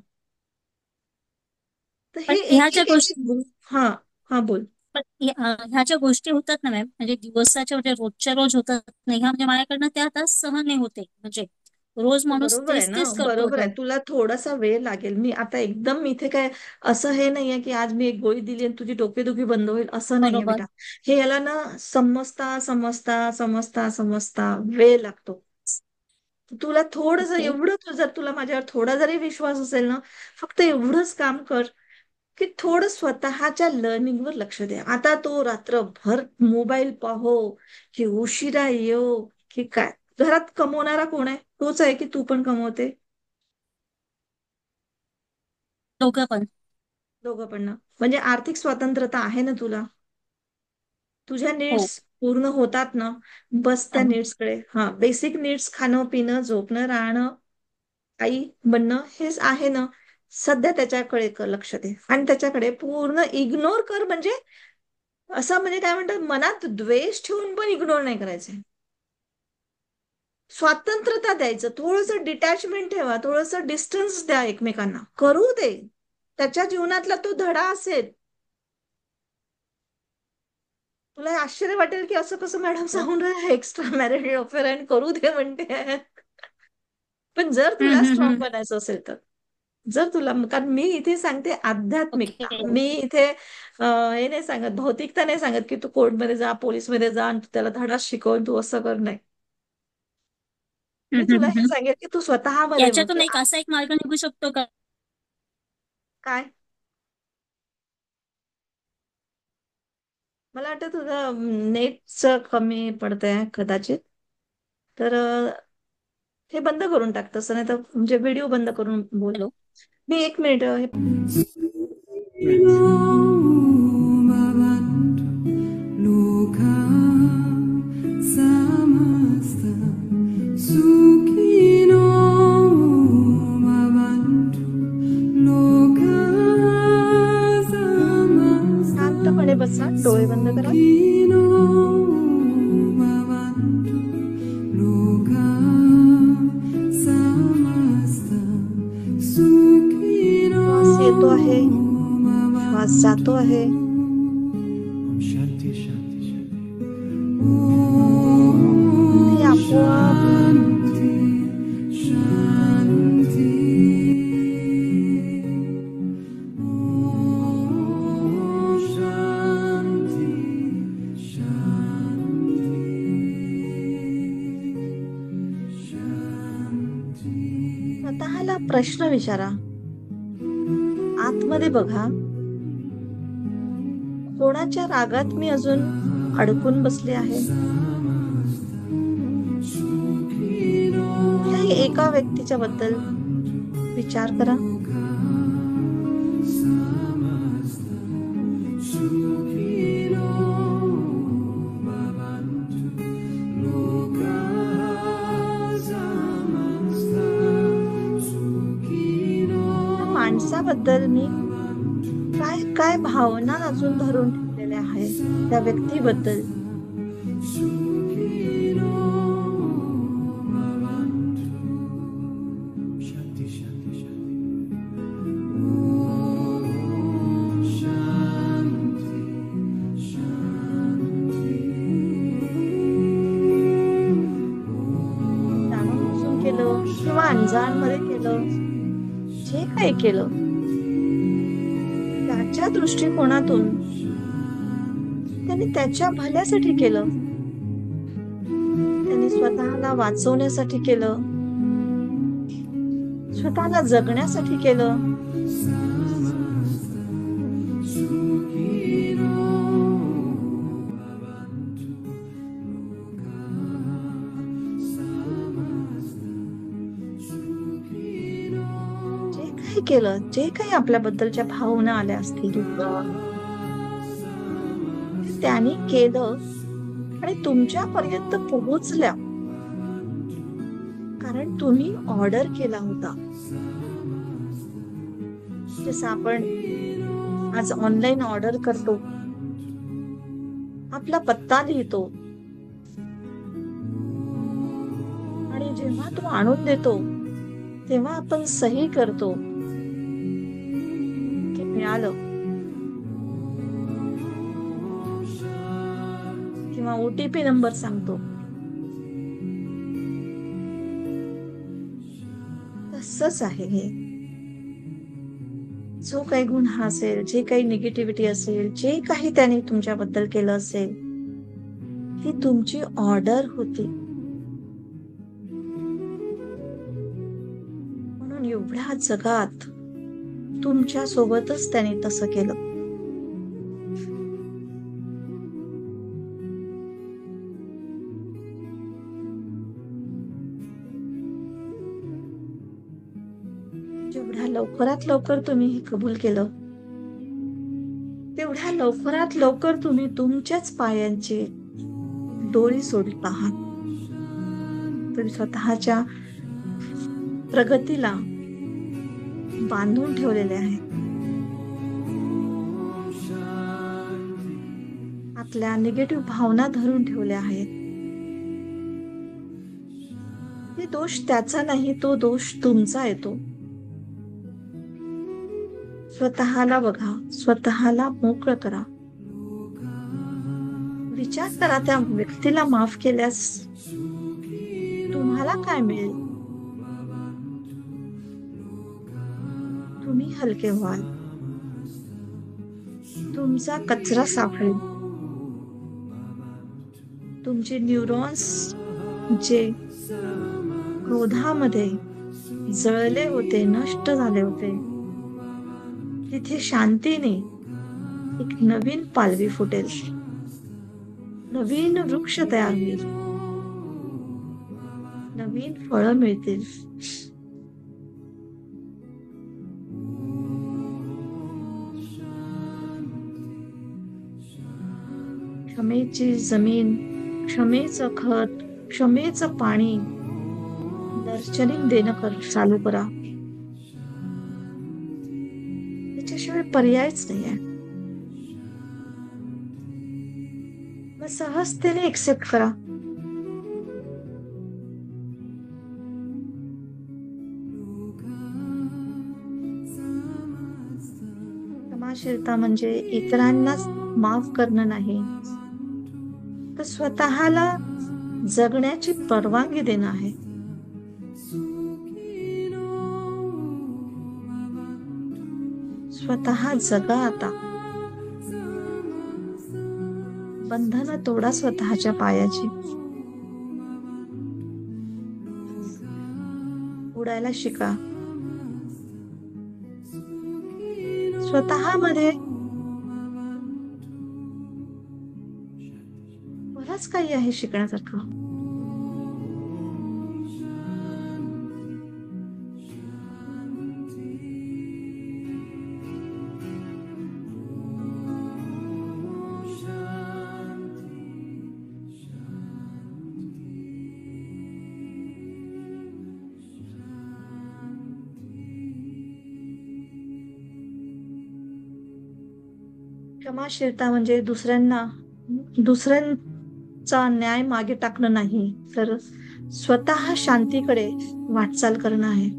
तर हे पण ह्या एक ज्या एक एक गोष्टी एक हा, हा बोल. ह्या ज्या गोष्टी होतात ना मॅम, म्हणजे दिवसाच्या म्हणजे रोजच्या रोज होतात नाही, ह्या म्हणजे माझ्याकडनं त्या आता सहन नाही होते. म्हणजे रोज तर माणूस बरोबर आहे तेच ना, तेच करतो बरोबर आहे. तर. तुला थोडासा वेळ लागेल. मी आता एकदम इथे काय, असं हे नाहीये की आज मी एक गोळी दिली आणि तुझी डोकेदुखी बंद होईल, असं नाहीये बरोबर. बेटा. हे याला ना समजता समजता समजता समजता वेळ लागतो. तुला थोडस ओके. एवढं, जर तुला माझ्यावर थोडा जरी विश्वास असेल ना, फक्त एवढंच काम कर, की थोडं स्वतःच्या लर्निंगवर लक्ष दे. आता तो रात्रभर मोबाईल पाहो, की उशिरा येऊ, की काय, घरात कमवणारा कोण आहे? तोच आहे की तू पण कमवते? दोघं पण. दोघं पण ना. म्हणजे आर्थिक स्वतंत्रता आहे ना तुला? तुझ्या हो. नीड्स पूर्ण होतात ना? बस त्या आहे. नीड्सकडे. हा, बेसिक नीड्स, खाणं पिणं झोपणं राहणं, आई बनणं, हेच आहे ना? सध्या त्याच्याकडे लक्ष दे आणि त्याच्याकडे पूर्ण इग्नोर कर. म्हणजे असं, म्हणजे काय म्हणतात, मनात द्वेष ठेवून पण इग्नोर नाही करायचं. स्वातंत्र्यता द्यायचं, थोडंसं डिटॅचमेंट ठेवा, थोडंसं डिस्टन्स द्या एकमेकांना, करू दे. त्याच्या जीवनातला तो धडा असेल. तुला हे आश्चर्य वाटेल की असं कसं मॅडम सांगून राहिल्या, एक्स्ट्रा मॅरिड अफेअर आणि करू दे म्हणते. पण जर तुला स्ट्रॉंग हम्म. बनायचं असेल तर, जर तुला, कारण मी इथे सांगते ओके. आध्यात्मिकता. मी इथे हे नाही सांगत, भौतिकता नाही सांगत, की तू कोर्टमध्ये जा, पोलीसमध्ये जा आणि तू त्याला धडा शिकव, तू असं कर, नाही. मी तुला हे हम्म. सांगेल की तू स्वतःमध्ये बघ, की याच्यातून एक असा एक मार्ग निघू शकतो का? काय. मला वाटतं तुझं नेटचं कमी पडतंय कदाचित. तर हे बंद करून टाक तसं, नाही तर म्हणजे व्हिडिओ बंद करून बोल. हॅलो. मी 1 मिनिट शांतपणे बसा, डोळे बंद करा. श्वास येतो आहे, श्वास जातो आहे. ते आपोआप स्वतःला प्रश्न विचारा, आतमध्ये बघा, कोणाच्या रागात मी अजून अडकून बसले आहे? कुठल्याही एका व्यक्तीच्या बद्दल विचार करा. माणसाबद्दल मी काय काय भावना अजून धरून ठेवलेल्या आहेत त्या व्यक्तीबद्दल. जाणून केलं किंवा अनजाणमध्ये केलं, जे काही केलं त्याच्या दृष्टिकोनातून त्यांनी त्याच्या भल्यासाठी केलं, त्यांनी स्वतःला वाचवण्यासाठी केलं, स्वतःला जगण्यासाठी केलं. केलं, जे काही आपल्याबद्दलच्या भावना आल्या असतील त्यांनी केलं आणि तुमच्यापर्यंत पोहोचल्या, कारण तुम्ही ऑर्डर केला होता. जसं आपण आज ऑनलाईन ऑर्डर करतो, आपला पत्ता लिहितो आणि जेव्हा तो आणून देतो तेव्हा आपण सही करतो की मिळालं, किंवा OTP नंबर सांगतो. तसंच आहे हे. जो काही गुन्हा असेल, जे काही निगेटिव्हिटी असेल, जे काही त्याने तुमच्याबद्दल केलं असेल, ही तुमची ऑर्डर होती. म्हणून एवढ्या जगात तुमच्या सोबतच त्याने तसं केलं. जेवढ्या लवकरात लवकर तुम्ही हे कबूल केलं, तेवढ्या लवकरात लवकर तुम्ही तुमच्याच पायांची दोरी सोडत आहात. तुम्ही स्वतःच्या प्रगतीला बांधून ठेवलेले आहे. आपल्या निगेटिव्ह भावना धरून ठेवल्या आहेत. हे दोष त्याचा नाही, तो दोष तुमचा येतो. स्वतःला बघा, स्वतःला मोकळं करा. विचार करा, त्या व्यक्तीला माफ केल्यास तुम्हाला काय मिळेल? तुम्ही हलके व्हाल, तुमचा कचरा साफ होईल, तुमचे न्यूरॉन्स जे क्रोधामध्ये जळले होते, नष्ट झाले होते, तिथे शांतीने एक नवीन पालवी फुटेल, नवीन वृक्ष तयार होईल. नवीन फळं मिळतील. क्षमेची जमीन, क्षमेचं खत, क्षमेचं पाणी नर्चरिंग देणं चालू करा. त्याच्याशिवाय पर्यायच नाहीये. मग सहजतेने एक्सेप्ट करा. क्षमाशीलता म्हणजे इतरांनाच माफ करणं नाही, तर स्वतःला जगण्याची परवानगी देणं आहे. स्वतः जगा आता. बंधनं तोडा स्वतःच्या पायाची. उडायला शिका. स्वतःमध्ये बरंच काही आहे शिकण्यासारखं. क्षमाशीलता म्हणजे दुसऱ्यांचा न्याय मागे टाकणं नाही, तर स्वतः शांतीकडे वाटचाल करणं आहे.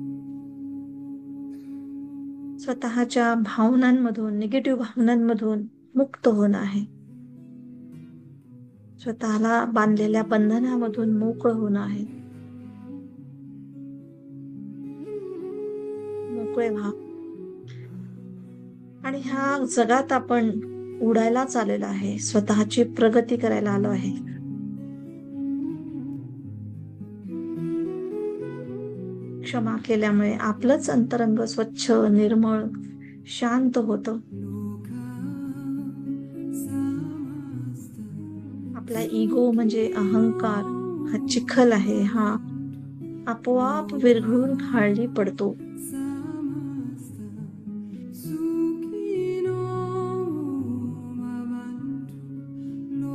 स्वतःच्या भावनांमधून, निगेटिव्ह भावनांमधून मुक्त होणं आहे. स्वतःला बांधलेल्या बंधनामधून मोकळं होणं आहे. मोकळे व्हा. आणि ह्या जगात आपण उडायलाच आलेलो आहे, स्वतःची प्रगती करायला आलो आहे. क्षमा केल्यामुळे आपलंच अंतरंग स्वच्छ, निर्मळ, शांत होतं. आपला इगो म्हणजे अहंकार, हा चिखल आहे, हा आपोआप विरघळून खाली पडतो.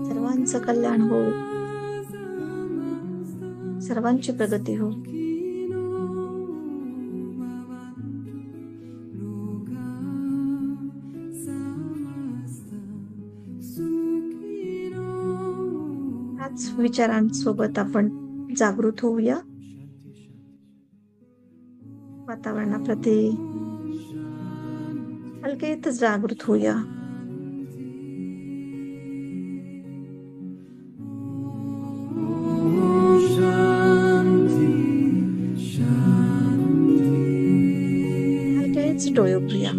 सर्वांचं कल्याण हो, सर्वांची प्रगती हो. ह्याच विचारांसोबत आपण जागृत होऊया. वातावरणाप्रती हलकेच जागृत होऊया. हलकेच डोळे उघडूया.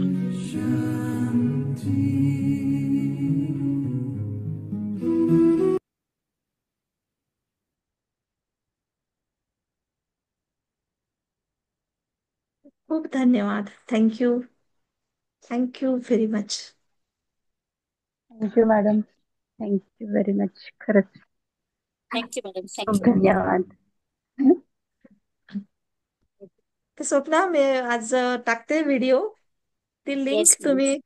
खूप धन्यवाद. Thank you. Thank you very much. Thank you madam. Thank you very much. खरंच थँक्यू मॅडम. खूप थँक्यू. धन्यवाद. तर स्वप्ना, मी आज टाकते व्हिडिओ. ती लिंक येस तुम्ही